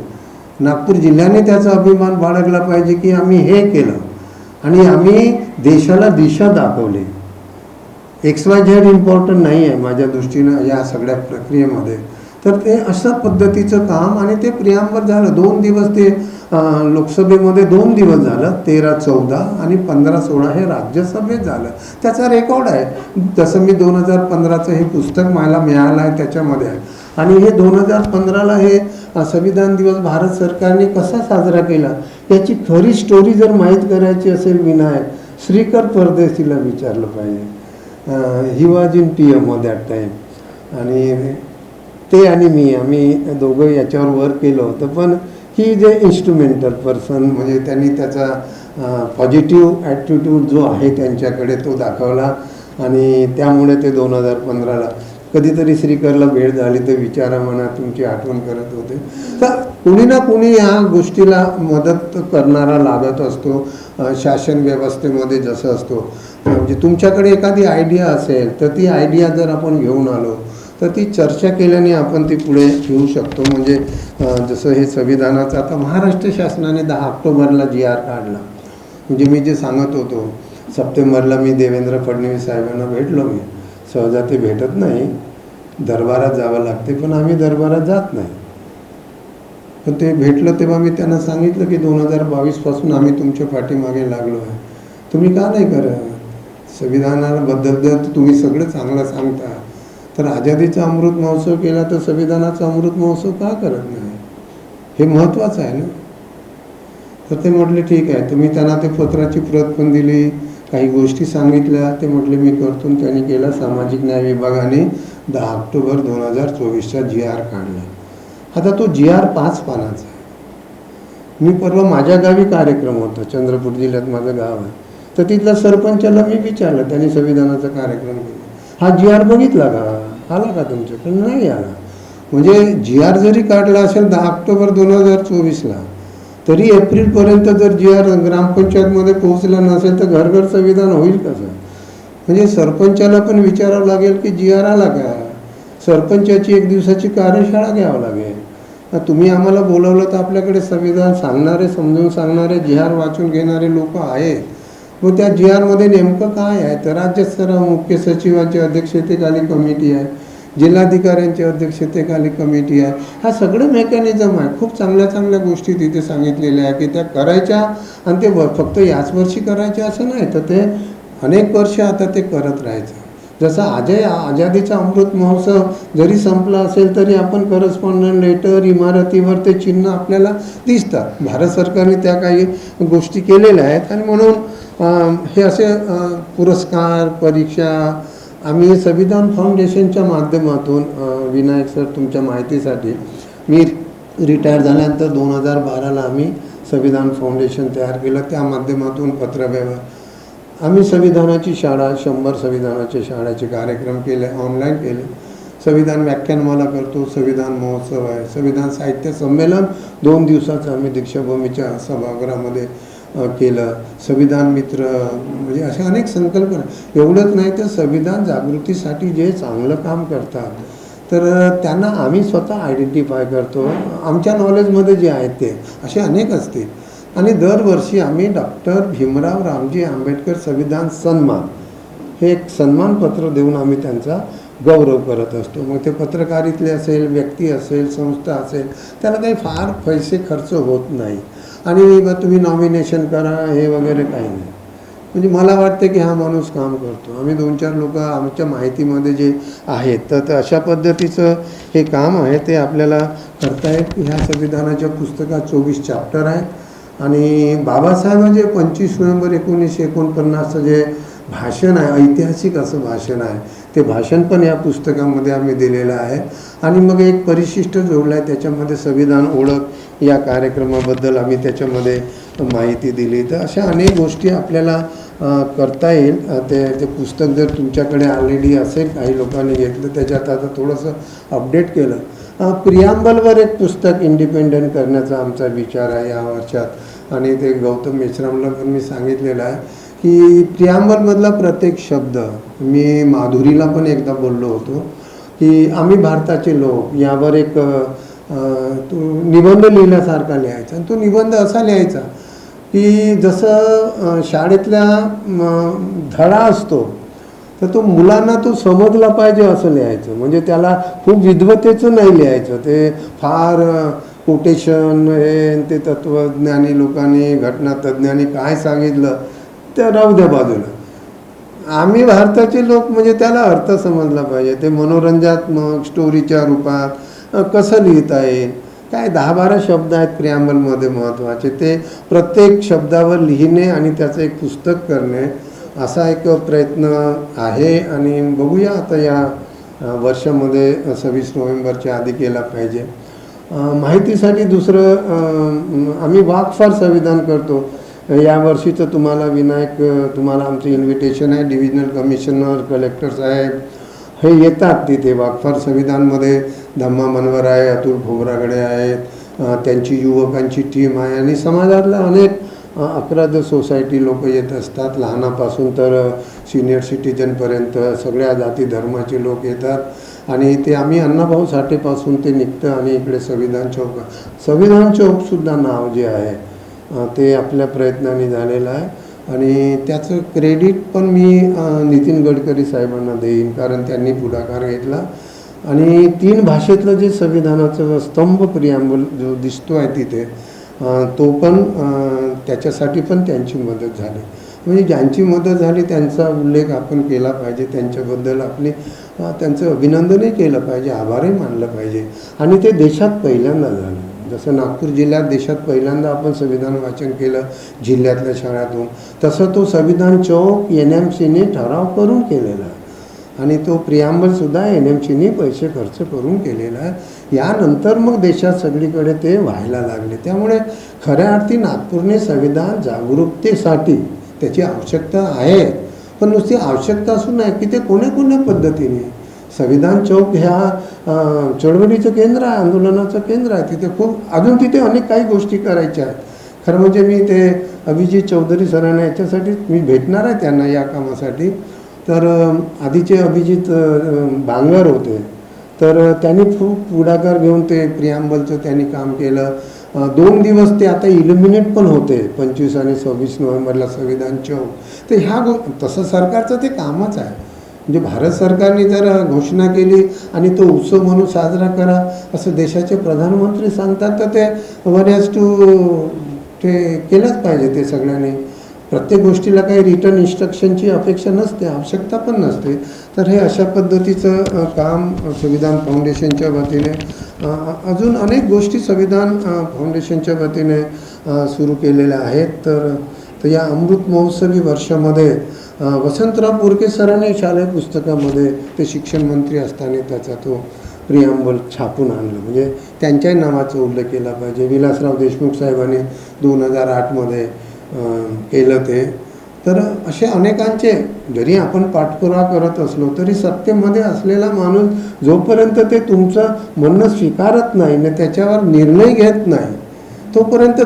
नागपूर जिल्ह्याने त्याचा अभिमान बाळगला पाहिजे की आम्ही हे केलं आणि आम्ही देशाला दिशा दाखवली. XYZ इम्पॉर्टंट नाही आहे माझ्या दृष्टीनं या सगळ्या प्रक्रियेमध्ये. तर ते अशा पद्धतीचं काम. आणि ते प्रियांबल झालं 2 दिवस, ते लोकसभेमध्ये 2 दिवस झालं, 13-14 आणि 15-16 हे राज्यसभेत झालं. त्याचा रेकॉर्ड आहे. जसं मी 2015चं हे पुस्तक मला मिळालं आहे त्याच्यामध्ये आहे. आणि हे 2015ला हे संविधान दिवस भारत सरकारने कसा साजरा केला याची खरी स्टोरी जर माहीत करायची असेल विनायक श्रीकर परदेशीला विचारलं पाहिजे. He was in TMO that time. आणि ते आणि मी आम्ही दोघं याच्यावर वर्क केलं होतं. पण ही जे इन्स्ट्रुमेंटल पर्सन म्हणजे त्यांनी त्याचा पॉझिटिव्ह ॲटिट्यूड जो आहे त्यांच्याकडे तो दाखवला. आणि त्यामुळे ते 2015ला कधीतरी श्रीकरला भेट झाली तर विचारा म्हणा, तुमची आठवण करत होते. तर कुणी ना कुणी या गोष्टीला मदत करणारा लागत असतो शासन व्यवस्थेमध्ये जसं असतो. म्हणजे तुमच्याकडे एखादी आयडिया असेल तर ती आयडिया जर आपण घेऊन आलो तर ती चर्चा केल्याने आपण ती पुढे घेऊ शकतो. म्हणजे जसं हे संविधानाचं आता महाराष्ट्र शासनाने 10 ऑक्टोबरला GR काढला. म्हणजे मी जे सांगत होतो सप्टेंबरला मी देवेंद्र फडणवीस साहेबांना भेटलो. मी सहजा ते भेटत नाही, दरबारात जावं लागते, पण आम्ही दरबारात जात नाही. पण ते भेटलं तेव्हा मी त्यांना सांगितलं की 2022पासून आम्ही तुमच्या पाठीमागे लागलो आहे. तुम्ही का नाही करत? संविधानाबद्दल जर तुम्ही सगळं चांगलं सांगता तर आझादीचा अमृत महोत्सव केला तर संविधानाचा अमृत महोत्सव का करत नाही? हे महत्त्वाचं आहे ना. तर ते म्हटले ठीक आहे. तुम्ही त्यांना ते पत्राची प्रत पण दिली, काही गोष्टी सांगितल्या. ते म्हटले मी करतो. त्यांनी केला. सामाजिक न्याय विभागाने 10 ऑक्टोबर 2024चा GR काढला. आता तो GR 5 पानाचा आहे. मी परवा माझ्या गावी कार्यक्रम होता, चंद्रपूर जिल्ह्यात माझं गाव आहे. तर तिथल्या सरपंचाला मी विचारलं, त्यांनी संविधानाचा कार्यक्रम केला, हा GR बघितला का, आला का तुमच्याकडे? नाही आला. म्हणजे GR जरी काढला असेल 10 ऑक्टोबर 2024ला तरी एप्रिलपर्यंत जर GR ग्रामपंचायतमध्ये पोहोचला नसेल तर घरघर संविधान होईल कसं? म्हणजे सरपंचाला पण विचारावं लागेल की GR आला का. सरपंचाची 1 दिवसाची कार्यशाळा घ्यावं लागेल. तुम्ही आम्हाला बोलवलं तर आपल्याकडे संविधान सांगणारे, समजून सांगणारे, GR वाचून घेणारे लोक आहेत. मग त्या GR मध्ये नेमकं काय आहे? तर राज्यस्तरावर मुख्य सचिवांच्या अध्यक्षतेखाली कमिटी आहे, जिल्हाधिकाऱ्यांच्या अध्यक्षतेखाली कमिटी आहे. हा सगळं मेकॅनिझम आहे. खूप चांगल्या चांगल्या गोष्टी तिथे सांगितलेल्या आहे की त्या करायच्या आणि ते फक्त याच वर्षी करायच्या असं नाही, तर ते अनेक वर्ष आता ते करत राहायचं. जसं आझादीचा अमृत महोत्सव जरी संपला असेल तरी आपण करस्पॉन्डंट लेटर, इमारतीवर ते चिन्ह आपल्याला दिसतात. भारत सरकारने त्या काही गोष्टी केलेल्या आहेत. आणि म्हणून हे असे पुरस्कार, परीक्षा आम्ही संविधान फाउंडेशनच्या माध्यमातून, विनायक सर तुमच्या माहितीसाठी, मी रिटायर झाल्यानंतर 2012ला आम्ही संविधान फाउंडेशन तयार केलं. त्या माध्यमातून पत्रव्यवहार आम्ही संविधानाची शाळा, 100 संविधानाच्या शाळेचे कार्यक्रम केले, ऑनलाईन केले. संविधान व्याख्यानमाला करतो, संविधान महोत्सव आहे, संविधान साहित्य संमेलन 2 दिवसाचं आम्ही दीक्षाभूमीच्या सभागृहामध्ये केलं. संविधान मित्र, म्हणजे अशा अनेक संकल्पना. एवढंच नाही तर संविधान जागृतीसाठी जे चांगलं काम करतात तर त्यांना आम्ही स्वतः आयडेंटिफाय करतो. आमच्या नॉलेजमध्ये जे आहेत ते असे अनेक असतील. आणि दरवर्षी आम्ही डॉक्टर भीमराव रामजी आंबेडकर संविधान सन्मान हे एक सन्मानपत्र देऊन आम्ही त्यांचा गौरव करत असतो. मग ते पत्रकारितले असेल, व्यक्ती असेल, संस्था असेल, त्याला काही फार पैसे खर्च होत नाही. आणि तुम्ही नॉमिनेशन करा हे वगैरे काही नाही. म्हणजे मला वाटतं की हा माणूस काम करतो. आम्ही 2-4 लोक आमच्या माहितीमध्ये जे आहेत तर अशा पद्धतीचं हे काम आहे ते आपल्याला करतायत. ह्या संविधानाच्या पुस्तकात 24 चॅप्टर आहेत. आणि बाबासाहेबांचे 25 नोव्हेंबर 1949चं जे भाषण आहे, ऐतिहासिक असं भाषण आहे, ते भाषण पण या पुस्तकामध्ये आम्ही दिलेलं आहे. आणि मग एक परिशिष्ट जोडलं आहे, त्याच्यामध्ये संविधान ओळख या कार्यक्रमाबद्दल आम्ही त्याच्यामध्ये माहिती दिली. तर अशा अनेक गोष्टी आपल्याला करता येईल. ते पुस्तक जर तुमच्याकडे ऑलरेडी असेल, काही लोकांनी घेतलं, त्याच्यात आता थोडंसं अपडेट केलं. प्रियांबलवर एक पुस्तक इंडिपेंडंट करण्याचा आमचा विचार आहे या वर्षात. आणि ते गौतम मेश्रामला पण मी सांगितलेलं आहे की प्रियांबलमधला प्रत्येक शब्द, मी माधुरीला पण एकदा बोललो होतो की आम्ही भारताचे लोक यावर एक तो निबंध लिहिल्यासारखा लिहायचा. आणि तो निबंध असा लिहायचा की जसं शाळेतल्या धडा असतो तर तो मुलांना तो समजला पाहिजे असं लिहायचं. म्हणजे त्याला खूप विद्वतेचं नाही लिहायचं. ते फार कोटेशन हे ते तत्त्वज्ञानी लोकांनी, घटनातज्ञांनी काय सांगितलं ते राहू द्या बाजूला. आम्ही भारताचे लोक म्हणजे त्याला अर्थ समजला पाहिजे. ते मनोरंजनात्मक स्टोरीच्या रूपात कसं लिहिता येईल. काय 10-12 शब्द आहेत प्रियांबलमध्ये महत्त्वाचे, ते प्रत्येक शब्दावर लिहिणे आणि त्याचं एक पुस्तक करणे असा एक प्रयत्न आहे. आणि बघूया आता या वर्षामध्ये 26 नोव्हेंबरच्या आधी केला पाहिजे. माहितीसाठी दुसरं आम्ही वाकफार संविधान करतो. या वर्षीचं तुम्हाला विनायक, तुम्हाला आमचं इन्व्हिटेशन आहे. डिव्हिजनल कमिशनर, कलेक्टर साहेब हे येतात तिथे. वाकफार संविधानमध्ये धम्मा मनवर आहे, अतुल खोब्रागडे आहेत, त्यांची युवकांची टीम आहे आणि समाजातल्या अनेक अकराद सोसायटी लोक येत असतात, लहानापासून तर सिनियर सिटीजनपर्यंत सगळ्या जाती धर्माचे लोक येतात आणि ते आम्ही अण्णाभाऊ साठेपासून ते निघतं आणि इकडे संविधान चौकसुद्धा नाव जे आहे ते आपल्या प्रयत्नाने झालेलं आहे आणि त्याचं क्रेडिट पण मी नितीन गडकरी साहेबांना देईन, कारण त्यांनी पुढाकार घेतला आणि 3 भाषेतलं जे संविधानाचं स्तंभ प्रियांबल जो दिसतो आहे तिथे तो पण त्याच्यासाठी पण त्यांची मदत झाली. म्हणजे ज्यांची मदत झाली त्यांचा उल्लेख आपण केला पाहिजे, त्यांच्याबद्दल त्यांचं अभिनंदनही केलं पाहिजे, आभारही मानलं पाहिजे आणि ते देशात पहिल्यांदा झालं. जसं नागपूर जिल्ह्यात देशात पहिल्यांदा आपण संविधान वाचन केलं जिल्ह्यातल्या शाळातून, तसं तो संविधान चौक NMCने ठराव करून केलेला आहे आणि तो प्रियांबलसुद्धा NMCने पैसे खर्च करून केलेला आहे. यानंतर मग देशात सगळीकडे ते व्हायला लागले. त्यामुळे खऱ्या अर्थी नागपूरने संविधान जागरूकतेसाठी त्याची आवश्यकता आहे, पण नुसती आवश्यकता असून नाही की ते कोण्या पद्धतीने. संविधान चौक ह्या चळवळीचं केंद्र आहे, आंदोलनाचं केंद्र आहे. तिथे अजून तिथे अनेक काही गोष्टी करायच्या आहेत. खरं म्हणजे मी ते अभिजित चौधरी सरांना याच्यासाठी मी भेटणार आहे त्यांना या कामासाठी. तर आधीचे अभिजित बांगर होते, तर त्यांनी खूप पुढाकार घेऊन ते प्रियांबलचं त्यांनी काम केलं. 2 दिवस ते आता इल्युमिनेट पण होते 25 आणि 26 नोव्हेंबरला संविधान चौक. तर तसं सरकारचं ते कामच आहे. म्हणजे भारत सरकारने जर घोषणा केली आणि तो उत्सव म्हणून साजरा करा असं देशाचे प्रधानमंत्री सांगतात, तर ते वऱ्याज ते केलंच पाहिजे. ते सगळ्यांनी प्रत्येक गोष्टीला काही रिटर्न इन्स्ट्रक्शनची अपेक्षा नसते, आवश्यकता पण नसते. तर हे अशा पद्धतीचं काम संविधान फाउंडेशनच्या वतीने अजून अनेक गोष्टी संविधान फाउंडेशनच्या वतीने सुरू केलेल्या आहेत. तर या अमृत महोत्सवी वर्षामध्ये वसंतराव पुरके सरांनी शालेय पुस्तकामध्ये ते शिक्षण मंत्री असताना त्याचा तो प्रियांबल छापून आणलं. म्हणजे त्यांच्याही नावाचा उल्लेख केला पाहिजे. विलासराव देशमुख साहेबांनी 2008मध्ये केलं ते. तर असे अनेकांचे जरी आपण पाठपुरावा करत असलो तरी सत्तेमध्ये असलेला माणूस जोपर्यंत ते तुमचं म्हणणं स्वीकारत नाही ना त्याच्यावर निर्णय घेत नाही तोपर्यंत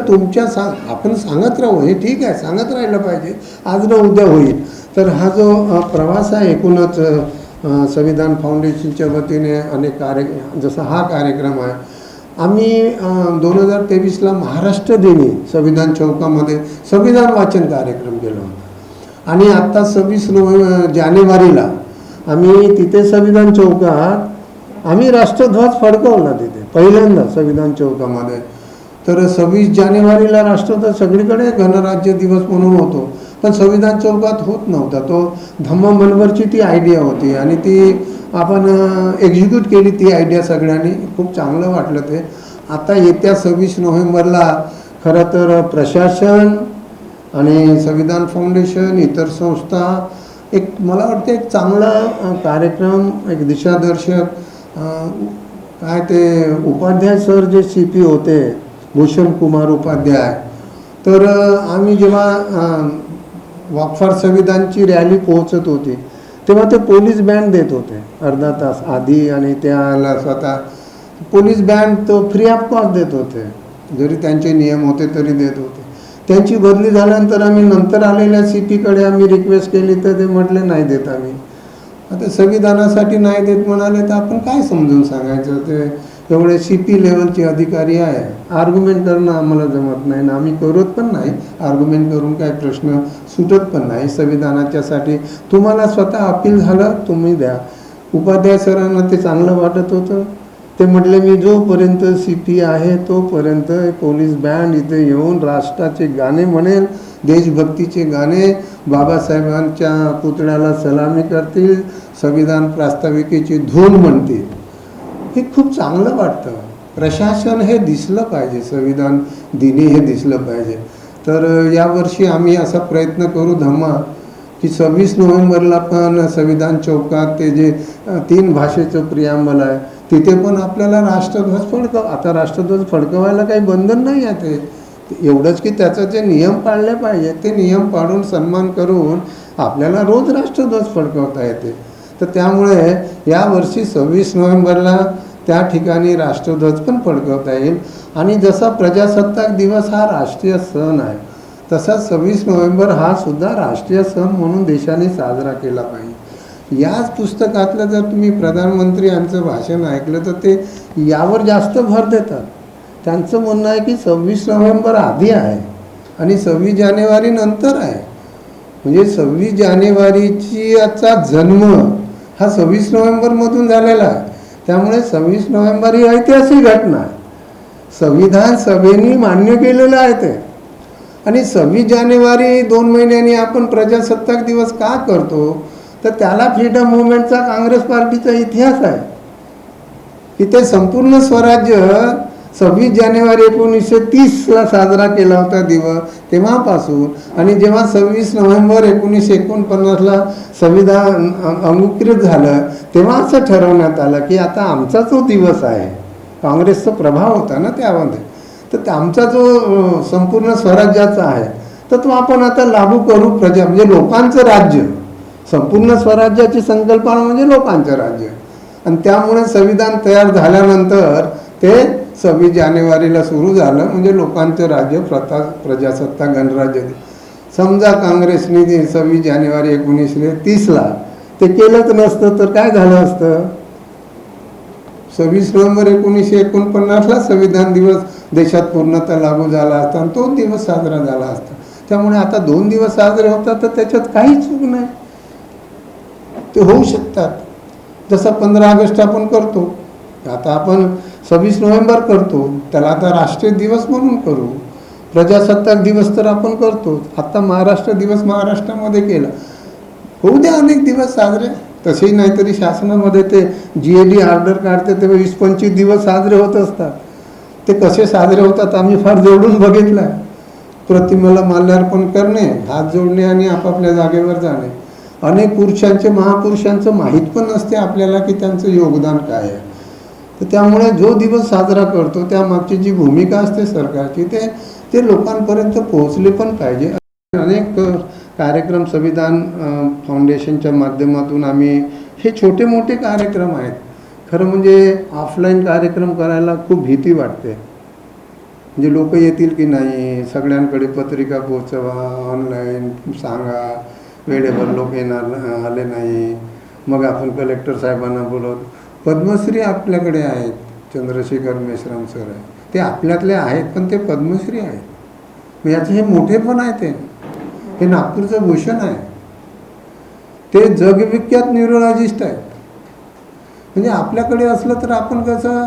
आपण सांगत राहू, हे ठीक आहे, सांगत राहिलं पाहिजे, आज न उद्या होईल. तर हा जो प्रवास आहे एकूणच संविधान फाउंडेशनच्या वतीने अनेक जसा हा कार्यक्रम आहे. आम्ही 2023ला महाराष्ट्र दिनी संविधान चौकामध्ये संविधान वाचन कार्यक्रम केला होता आणि आत्ता 26 जानेवारीला आम्ही तिथे संविधान चौकात आम्ही राष्ट्रध्वज फडकवला तिथे पहिल्यांदा संविधान चौकामध्ये. तर 26 जानेवारीला राष्ट्रध्वज सगळीकडे गणराज्य दिवस म्हणून होतो, पण संविधान चौकात होत नव्हता. तो धम्मा मनवरची ती आयडिया होती आणि ती आपण एक्झिक्यूट केली ती आयडिया सगळ्यांनी. खूप चांगलं वाटलं ते. आता येत्या 26 नोव्हेंबरला खरं तर प्रशासन आणि संविधान फाउंडेशन इतर संस्था मला वाटतं एक चांगला कार्यक्रम, एक दिशादर्शक काय ते उपाध्याय सर जे CP होते भूषण कुमार उपाध्याय, तर आम्ही जेव्हा वाकफार संविधानची रॅली पोहोचत होती तेव्हा ते पोलीस बँड देत होते अर्धा तास आधी आणि त्याला स्वतः पोलीस बँड तो फ्री ऑफ कॉस्ट देत होते. जरी त्यांचे नियम होते तरी देत होते. त्यांची बदली झाल्यानंतर आम्ही नंतर आलेल्या CPकडे आम्ही रिक्वेस्ट केली तर ते म्हटले नाही देत आम्ही. आता संविधानासाठी नाही देत म्हणाले तर आपण काय समजून सांगायचं. ते एवढे CP लेवलचे अधिकारी आहे, आर्ग्युमेंट करणं आम्हाला जमत नाही ना आम्ही करत पण नाही. आर्ग्युमेंट करून काही प्रश्न सुटत पण नाही. संविधानाच्यासाठी तुम्हाला स्वतः अपील झालं तुम्ही द्या. उपाध्याय सरांना ते चांगलं वाटत होतं. ते म्हटले मी जोपर्यंत CP आहे तोपर्यंत पोलीस बँड इथे येऊन राष्ट्राचे गाणे म्हणेल, देशभक्तीचे गाणे, बाबासाहेबांच्या पुतळ्याला सलामी करतील, संविधान प्रास्ताविकेची धून म्हणतील. हे खूप चांगलं वाटतं. प्रशासन हे दिसलं पाहिजे, संविधान दिनी हे दिसलं पाहिजे. तर यावर्षी आम्ही असा प्रयत्न करू धम्मा की 26 नोव्हेंबरला पण संविधान चौकात ते जे 3 भाषेचं प्रियांबल आहे तिथे पण आपल्याला राष्ट्रध्वज आता राष्ट्रध्वज फडकवायला काही बंधन नाही आहे. ते एवढंच की त्याचं जे नियम पाळले पाहिजे ते नियम पाळून सन्मान करून आपल्याला रोज राष्ट्रध्वज फडकवता येते. तर त्यामुळे यावर्षी 26 नोव्हेंबरला त्या ठिकाणी राष्ट्रध्वज पण फडकवता येईल. आणि जसा प्रजासत्ताक दिवस हा राष्ट्रीय सण आहे तसा 26 नोव्हेंबर हा सुद्धा राष्ट्रीय सण म्हणून देशाने साजरा केला पाहिजे. याच पुस्तकातलं जर तुम्ही प्रधानमंत्री यांचं भाषण ऐकलं तर ते यावर जास्त भर देतात. त्यांचं म्हणणं आहे की 26 नोव्हेंबर आधी आहे आणि 26 जानेवारी नंतर आहे. म्हणजे 26 जानेवारीची याचा जन्म हा 26 नोव्हेंबरमधून झालेला आहे. त्यामुळे 26 नोव्हेंबर ही ऐतिहासिक घटना आहे. संविधान सभेने मान्य केलेलं आहे ते. आणि 26 जानेवारी 2 महिन्यांनी आपण प्रजासत्ताक दिवस का करतो तर त्याला फ्रीडम मुवमेंटचा काँग्रेस पार्टीचा इतिहास आहे की ते संपूर्ण स्वराज्य 26 जानेवारी 1930ला साजरा केला होता दिवस तेव्हापासून. आणि जेव्हा 26 नोव्हेंबर 1949ला संविधान अंगीकृत झालं तेव्हा असं ठरवण्यात आलं की आता आमचा जो दिवस आहे, काँग्रेसचा प्रभाव होता ना त्यामध्ये, तर आमचा जो संपूर्ण स्वराज्याचा आहे तर तो आपण आता लागू करू. प्रजा म्हणजे लोकांचं राज्य, संपूर्ण स्वराज्याची संकल्पना म्हणजे लोकांचं राज्य. आणि त्यामुळे संविधान तयार झाल्यानंतर ते 26 जानेवारीला सुरू झालं. म्हणजे लोकांचं राज्य, प्रजासत्ताक गणराज्य. समजा काँग्रेसने 26 जानेवारी 1930ला ते केलंच नसतं तर काय झालं असतं. 26 नोव्हेंबर 1949ला संविधान दिवस देशात पूर्णतः लागू झाला असता आणि तो दिवस साजरा झाला असता. त्यामुळे आता 2 दिवस साजरे होतात तर त्याच्यात काही चूक नाही. ते होऊ शकतात. जसं 15 ऑगस्ट आपण करतो, आता आपण 26 नोव्हेंबर करतो, त्याला आता राष्ट्रीय दिवस म्हणून करू. प्रजासत्ताक दिवस तर आपण करतो. आता महाराष्ट्र दिवस महाराष्ट्रामध्ये केला, होऊ द्या अनेक दिवस साजरे. तसेही नाहीतरी शासनामध्ये ते GAD ऑर्डर काढते तेव्हा 20-25 दिवस साजरे होत असतात. ते कसे साजरे होतात आम्ही फार जवळून बघितलं आहे. प्रतिमेला माल्यार्पण करणे, हात जोडणे आणि आपापल्या जागेवर जाणे. अनेक पुरुषांचे, महापुरुषांचं माहीत पण नसते आपल्याला की त्यांचं योगदान काय आहे. तर त्यामुळे जो दिवस साजरा करतो त्यामागची जी भूमिका असते सरकारची ते लोकांपर्यंत पोहोचले पण पाहिजे. अनेक कार्यक्रम संविधान फाउंडेशनच्या माध्यमातून आम्ही हे छोटे मोठे कार्यक्रम आहेत. खरं म्हणजे ऑफलाईन कार्यक्रम करायला खूप भीती वाटते. म्हणजे लोक येतील की नाही, सगळ्यांकडे पत्रिका पोहोचवा, ऑनलाईन सांगा, वेळेवर लोक येणार आले नाही, मग आपण कलेक्टर साहेबांना बोलवतो. पद्मश्री आपल्याकडे आहेत, चंद्रशेखर मेश्राम सर आहे, ते आपल्यातले आहेत पण ते पद्मश्री आहेत. मग याचे हे मोठे पण आहे. हे नागपूरचं भूषण आहे, ते जगविख्यात न्यूरोलॉजिस्ट आहेत. म्हणजे आपल्याकडे असलं तर आपण कसं,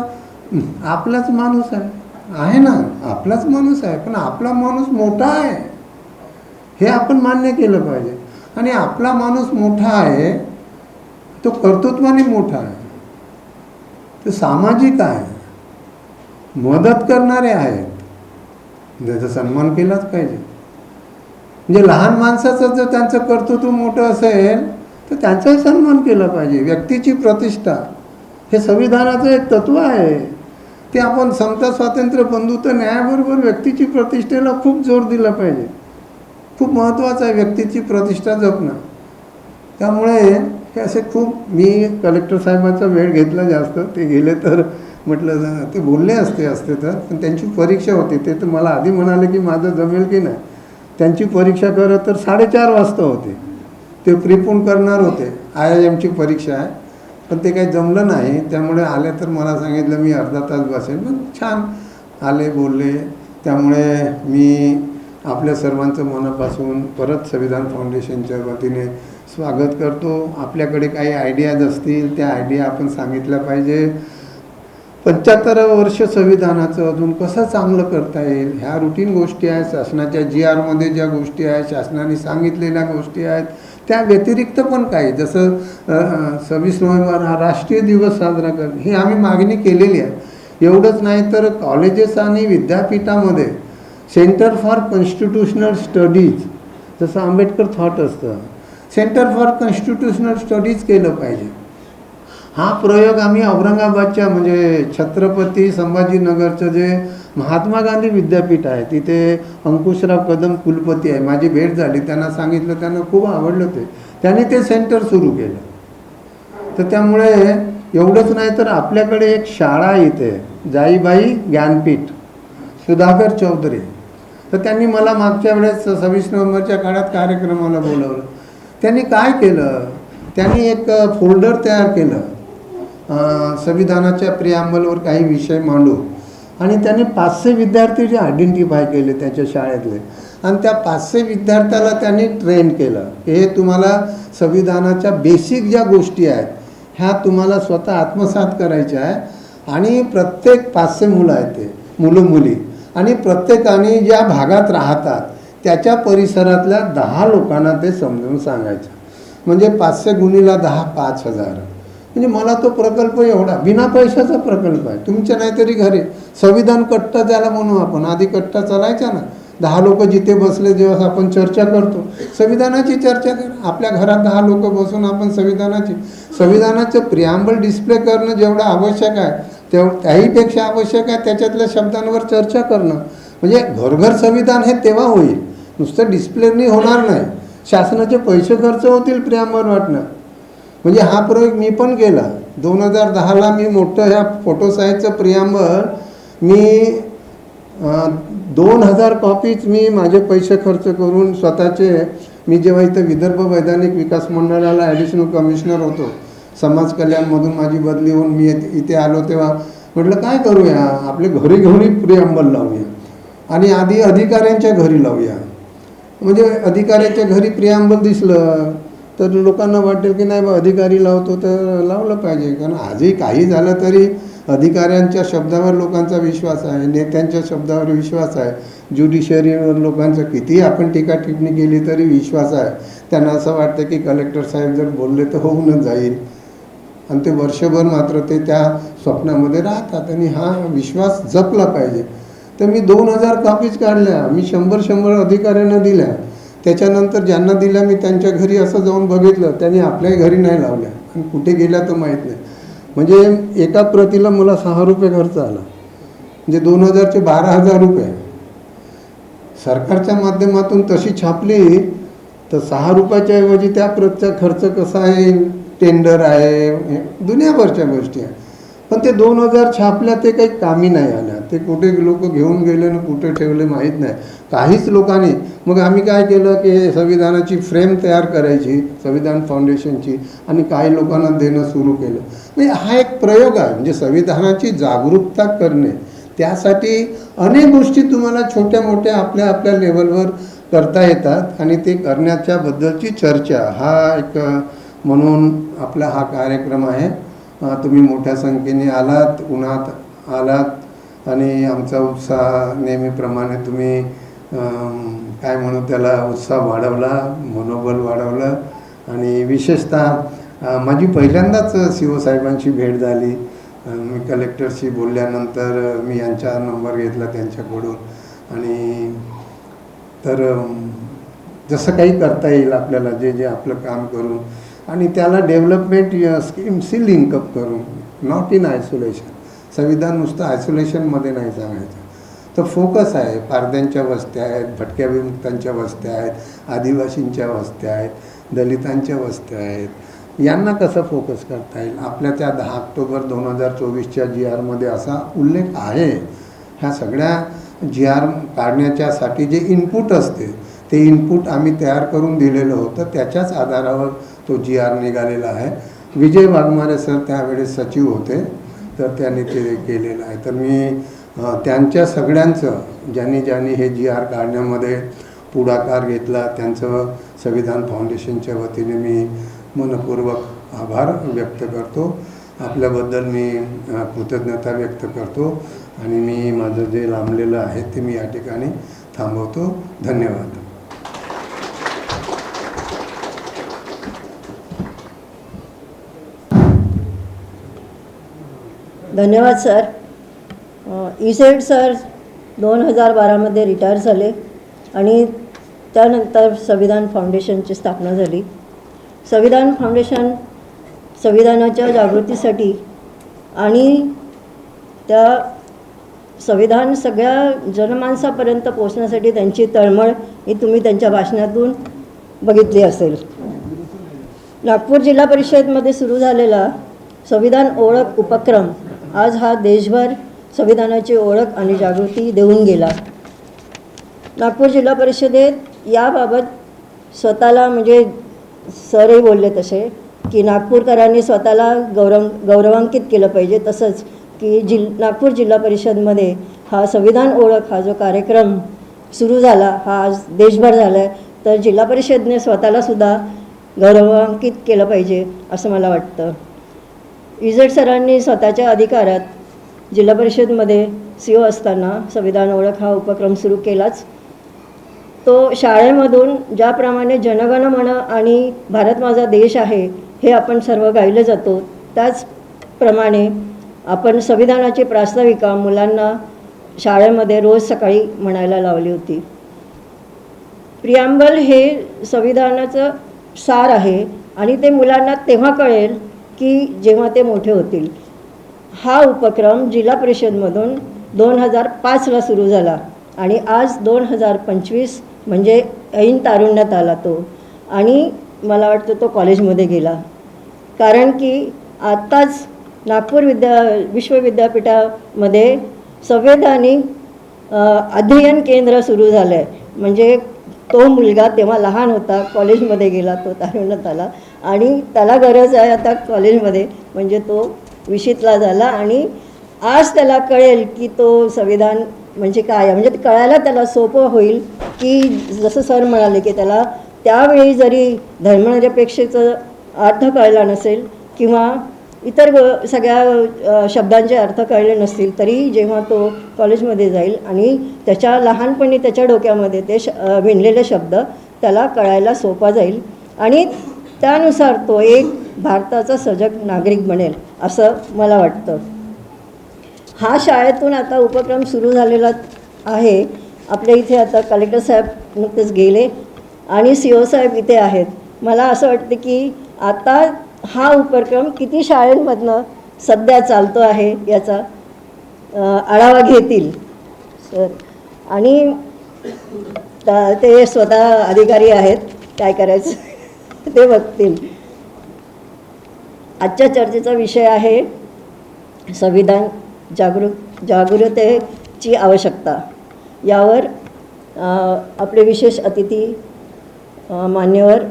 आपलाच माणूस आहे ना, आपलाच माणूस आहे, पण आपला माणूस मोठा आहे हे आपण मान्य केलं पाहिजे. आणि आपला माणूस मोठा आहे, तो कर्तृत्वाने मोठा आहे, तो सामाजिक आहे, मदत करणारे आहेत, त्याचा सन्मान केलाच पाहिजे. म्हणजे लहान माणसाचं जर त्यांचं कर्तृत्व मोठं असेल तर त्यांचाही सन्मान केला पाहिजे. व्यक्तीची प्रतिष्ठा हे संविधानाचं एक तत्व आहे. ते आपण समता, स्वातंत्र्य, बंधुत्व, न्यायाबरोबर व्यक्तीची प्रतिष्ठेला खूप जोर दिला पाहिजे. खूप महत्त्वाचं आहे व्यक्तीची प्रतिष्ठा जपणं. त्यामुळे हे असे खूप, मी कलेक्टर साहेबांचा वेळ घेतला जास्त. ते गेले तर म्हटलं ते बोलले असते तर, पण त्यांची परीक्षा होती. ते तर मला आधी म्हणाले की माझं जमेल की नाही. त्यांची परीक्षा करत तर 4:30 वाजता होते. ते प्रिपोन करणार होते, IIMची परीक्षा आहे, पण ते काही जमलं नाही. त्यामुळे आले तर मला सांगितलं मी अर्धा तास बसेल. पण छान आले, बोलले. त्यामुळे मी आपल्या सर्वांचं मनापासून परत संविधान फाउंडेशनच्या वतीने स्वागत करतो. आपल्याकडे काही आयडियाज असतील त्या आयडिया आपण सांगितल्या पाहिजे. 75वं वर्ष संविधानाचं अजून कसं चांगलं करता येईल, ह्या रुटीन गोष्टी आहेत. शासनाच्या GRमध्ये ज्या गोष्टी आहेत, शासनाने सांगितलेल्या गोष्टी आहेत, त्या व्यतिरिक्त पण काही, जसं 26 नोव्हेंबर हा राष्ट्रीय दिवस साजरा करणे, ही आम्ही मागणी केलेली आहे. एवढंच नाही तर कॉलेजेस आणि विद्यापीठामध्ये सेंटर फॉर कॉन्स्टिट्यूशनल स्टडीज, जसं आंबेडकर थॉट असतं, सेंटर फॉर कॉन्स्टिट्यूशनल स्टडीज केलं पाहिजे. हा प्रयोग आम्ही औरंगाबादच्या म्हणजे छत्रपती संभाजीनगरचं जे महात्मा गांधी विद्यापीठ आहे तिथे अंकुशराव कदम कुलपती आहे, माझी भेट झाली. त्यांना सांगितलं, त्यांना खूप आवडलं ते, त्यांनी ते सेंटर सुरू केलं. तर त्यामुळे एवढंच नाही तर आपल्याकडे एक शाळा इथे जाईबाई ज्ञानपीठ, सुधाकर चौधरी, तर त्यांनी मला मागच्या वेळेस 26 नोव्हेंबरच्या काळात कार्यक्रमाला बोलवलं. त्यांनी काय केलं, त्यांनी एक फोल्डर तयार केलं संविधानाच्या प्रिॲम्बलवर काही विषय मांडू, आणि त्यांनी 500 विद्यार्थी जे आयडेंटिफाय केले त्याच्या शाळेतले, आणि त्या 500 विद्यार्थ्याला त्यांनी ट्रेन केलं की हे तुम्हाला संविधानाच्या बेसिक ज्या गोष्टी आहेत ह्या तुम्हाला स्वतः आत्मसात करायच्या आहे. आणि प्रत्येक 500 मुलं आहेत ते मुलं मुली, आणि प्रत्येकाने ज्या भागात राहतात त्याच्या परिसरातल्या 10 लोकांना ते समजून सांगायचं. म्हणजे 500 गुणिला 10 5,000. म्हणजे मला तो प्रकल्प एवढा बिना पैशाचा प्रकल्प आहे. तुमच्या नाहीतरी घरी संविधान कट्टा ज्याला म्हणू आपण, आधी कट्टा चालायचा ना, 10 लोक जिथे बसले जेव्हा आपण चर्चा करतो संविधानाची चर्चा कर, आपल्या घरात 10 लोक बसून आपण संविधानाचं प्रिॲम्बल डिस्प्ले करणं जेवढं आवश्यक आहे त्याहीपेक्षा आवश्यक आहे त्याच्यातल्या शब्दांवर चर्चा करणं. म्हणजे घरघर संविधान हे तेव्हा होईल, नुसतं डिस्प्लेनी होणार नाही. शासनाचे पैसे खर्च होतील प्रिॲम्बल वाटणं. म्हणजे हा प्रयोग मी पण केला 2010ला. मी मोठं ह्या फोटो साईजचं प्रिॲम्बल मी 2000 कॉपीज मी माझे पैसे खर्च करून स्वतःचे, मी जेव्हा इथं विदर्भ वैधानिक विकास मंडळाला ॲडिशनल कमिशनर होतो, समाज कल्याणमधून माझी बदली होऊन मी इथे आलो, तेव्हा म्हटलं काय करूया, आपले घरी प्रिॲम्बल लावूया आणि आधी अधिकाऱ्यांच्या घरी लावूया. म्हणजे अधिकाऱ्याच्या घरी प्रिॲम्बल दिसलं तर लोकांना वाटेल की नाही बा अधिकारी लावतो तर लावलं पाहिजे. कारण आजही काही झालं तरी अधिकाऱ्यांच्या शब्दावर लोकांचा विश्वास आहे, नेत्यांच्या शब्दावर विश्वास आहे, ज्युडिशरीवर लोकांचं कितीही आपण टीका टिप्पणी केली तरी विश्वास आहे. त्यांना असं वाटतं की कलेक्टर साहेब जर बोलले तर होऊनच जाईल, आणि ते वर्षभर मात्र ते त्या स्वप्नामध्ये राहतात, आणि हा विश्वास जपला पाहिजे. तर मी 2000 कॉपीज काढल्या, मी 100 अधिकाऱ्यांना दिल्या. त्याच्यानंतर ज्यांना दिल्या मी त्यांच्या घरी असं जाऊन बघितलं, त्यांनी आपल्या घरी नाही लावल्या आणि कुठे गेल्या तर माहीत नाही. म्हणजे एका प्रतीला मला 6 रुपये खर्च आला. म्हणजे 2000चे 12,000 रुपये सरकारच्या माध्यमातून तशी छापली तर 6 रुपयाच्या ऐवजी त्या प्रतचा खर्च कसा आहे, टेंडर आहे, दुनियाभरच्या गोष्टी आहे. पण ते 2000 छापल्या ते काही कामी नाही आल्या. ते कुठे लोक घेऊन गेले ना कुठे ठेवले माहीत नाही काहीच लोकांनी. मग आम्ही काय केलं की संविधानाची फ्रेम तयार करायची संविधान फाउंडेशनची, आणि काही लोकांना देणं सुरू केलं. म्हणजे हा एक प्रयोग आहे. म्हणजे संविधानाची जागरूकता करणे, त्यासाठी अनेक गोष्टी तुम्हाला छोट्या मोठ्या आपल्या आपल्या लेवलवर करता येतात, आणि ते करण्याच्या बद्दलची चर्चा हा एक म्हणून आपला हा कार्यक्रम आहे. तुम्ही मोठ्या संख्येने आलात, उन्हात आलात, आणि आमचा उत्साह नेहमीप्रमाणे तुम्ही काय म्हणू त्याला उत्साह वाढवला, मनोबल वाढवलं. आणि विशेषतः माझी पहिल्यांदाच सीओ साहेबांची भेट झाली. मी कलेक्टरशी बोलल्यानंतर मी यांचा नंबर घेतला त्यांच्याकडून, आणि तर जसं काही करता येईल आपल्याला जे आपलं काम करून, आणि त्याला डेव्हलपमेंट स्कीमशी लिंकअप करून, नॉट इन आयसोलेशन. संविधान नुसतं आयसोलेशनमध्ये नाही सांगायचं. तर फोकस आहे, पारध्यांच्या वस्त्या आहेत, भटक्या विमुक्तांच्या वस्त्या आहेत, आदिवासींच्या वस्त्या आहेत, दलितांच्या वस्त्या आहेत. यांना कसं फोकस करता येईल. आपल्या त्या 10 ऑक्टोबर 2024च्या GRमध्ये असा उल्लेख आहे. ह्या सगळ्या GR काढण्याच्यासाठी जे इनपुट असते ते इनपुट आम्ही तयार करून दिलेलं होतं, त्याच्याच आधारावर तो GR निघालेला आहे. विजय वाघमारे सर त्यावेळेस सचिव होते, तर त्यांनी ते केलेलं आहे. तर मी त्यांच्या सगळ्यांचं ज्यांनी हे GR काढण्यामध्ये पुढाकार घेतला त्यांचं संविधान फाउंडेशनच्या वतीने मी मनपूर्वक आभार व्यक्त करतो. आपल्याबद्दल मी कृतज्ञता व्यक्त करतो, आणि मी माझं जे लांबलेलं आहे ते मी या ठिकाणी थांबवतो. धन्यवाद. धन्यवाद सर. इसेड सर 2012मध्ये रिटायर झाले, आणि त्यानंतर संविधान फाउंडेशनची स्थापना झाली. संविधान फाउंडेशन संविधानाच्या जागृतीसाठी आणि त्या संविधान सगळ्या जनमानसापर्यंत पोहोचण्यासाठी त्यांची तळमळ ही तुम्ही त्यांच्या भाषणातून बघितली असेल. नागपूर जिल्हा परिषदमध्ये सुरू झालेला संविधान ओळख उपक्रम आज हा देशभर संविधानाची ओळख आणि जागृती देऊन गेला. नागपूर जिल्हा परिषदेत याबाबत स्वतःला म्हणजे सरही बोलले तसे की नागपूरकरांनी स्वतःला गौरवान्वित केलं पाहिजे. तसंच की नागपूर जिल्हा परिषदमध्ये हा संविधान ओळख हा जो कार्यक्रम सुरू झाला हा आज देशभर झाला आहे, तर जिल्हा परिषदेने स्वतःलासुद्धा गौरवान्वित केलं पाहिजे असं मला वाटतं. इजेड सरांनी स्वतःच्या अधिकारात जिल्हा परिषदमध्ये CO असताना संविधान ओळख हा उपक्रम सुरू केलाच. तो शाळेमधून ज्याप्रमाणे जनगण मन आणि भारत माझा देश आहे हे आपण सर्व गायलं जातो, त्याचप्रमाणे आपण संविधानाची प्रास्ताविका मुलांना शाळेमध्ये रोज सकाळी म्हणायला लावली होती. प्रिॲम्बल हे संविधानाचं सार आहे आणि ते मुलांना तेव्हा कळेल की जेव्हा ते मोठे होतील. हा उपक्रम जिल्हा परिषदमधून 2005ला सुरू झाला आणि आज 2025 म्हणजे ऐन तारुण्यात आला तो, आणि मला वाटतं तो कॉलेजमध्ये गेला. कारण की आत्ताच नागपूर विश्वविद्यापीठामध्ये संवैधानिक अध्ययन केंद्र सुरू झालं आहे. म्हणजे तो मुलगा तेव्हा लहान होता, कॉलेजमध्ये गेला, तो तारुण्यात आला आणि त्याला गरज आहे आता कॉलेजमध्ये, म्हणजे तो 20ला झाला आणि आज त्याला कळेल की तो संविधान म्हणजे काय आहे. म्हणजे कळायला त्याला सोपं होईल की जसं सर म्हणाले की त्याला त्यावेळी जरी धर्मनिरपेक्षतेचा अर्थ कळला नसेल किंवा इतर सगळ्या शब्दांचे अर्थ कळले नसतील, तरी जेव्हा तो कॉलेजमध्ये जाईल आणि त्याच्या लहानपणी त्याच्या डोक्यामध्ये ते विणलेले शब्द त्याला कळायला सोपा जाईल आणि त्यानुसार तो एक भारताचा सजग नागरिक बनेल असं मला वाटतं. हा शाळेतून आता उपक्रम सुरू झालेला आहे. आपल्या इथे आता कलेक्टर साहेब नुकतेच गेले आणि CO साहेब इथे आहेत. मला असं वाटतं की आता हा उपक्रम किती शाळेंमधनं सध्या चालतो आहे याचा आढावा घेतील सर, आणि ते स्वतः अधिकारी आहेत, काय करायचं ते बघतील. आजच्या चर्चेचा विषय आहे संविधान जागरूकतेची आवश्यकता. यावर आपले विशेष अतिथी मान्यवर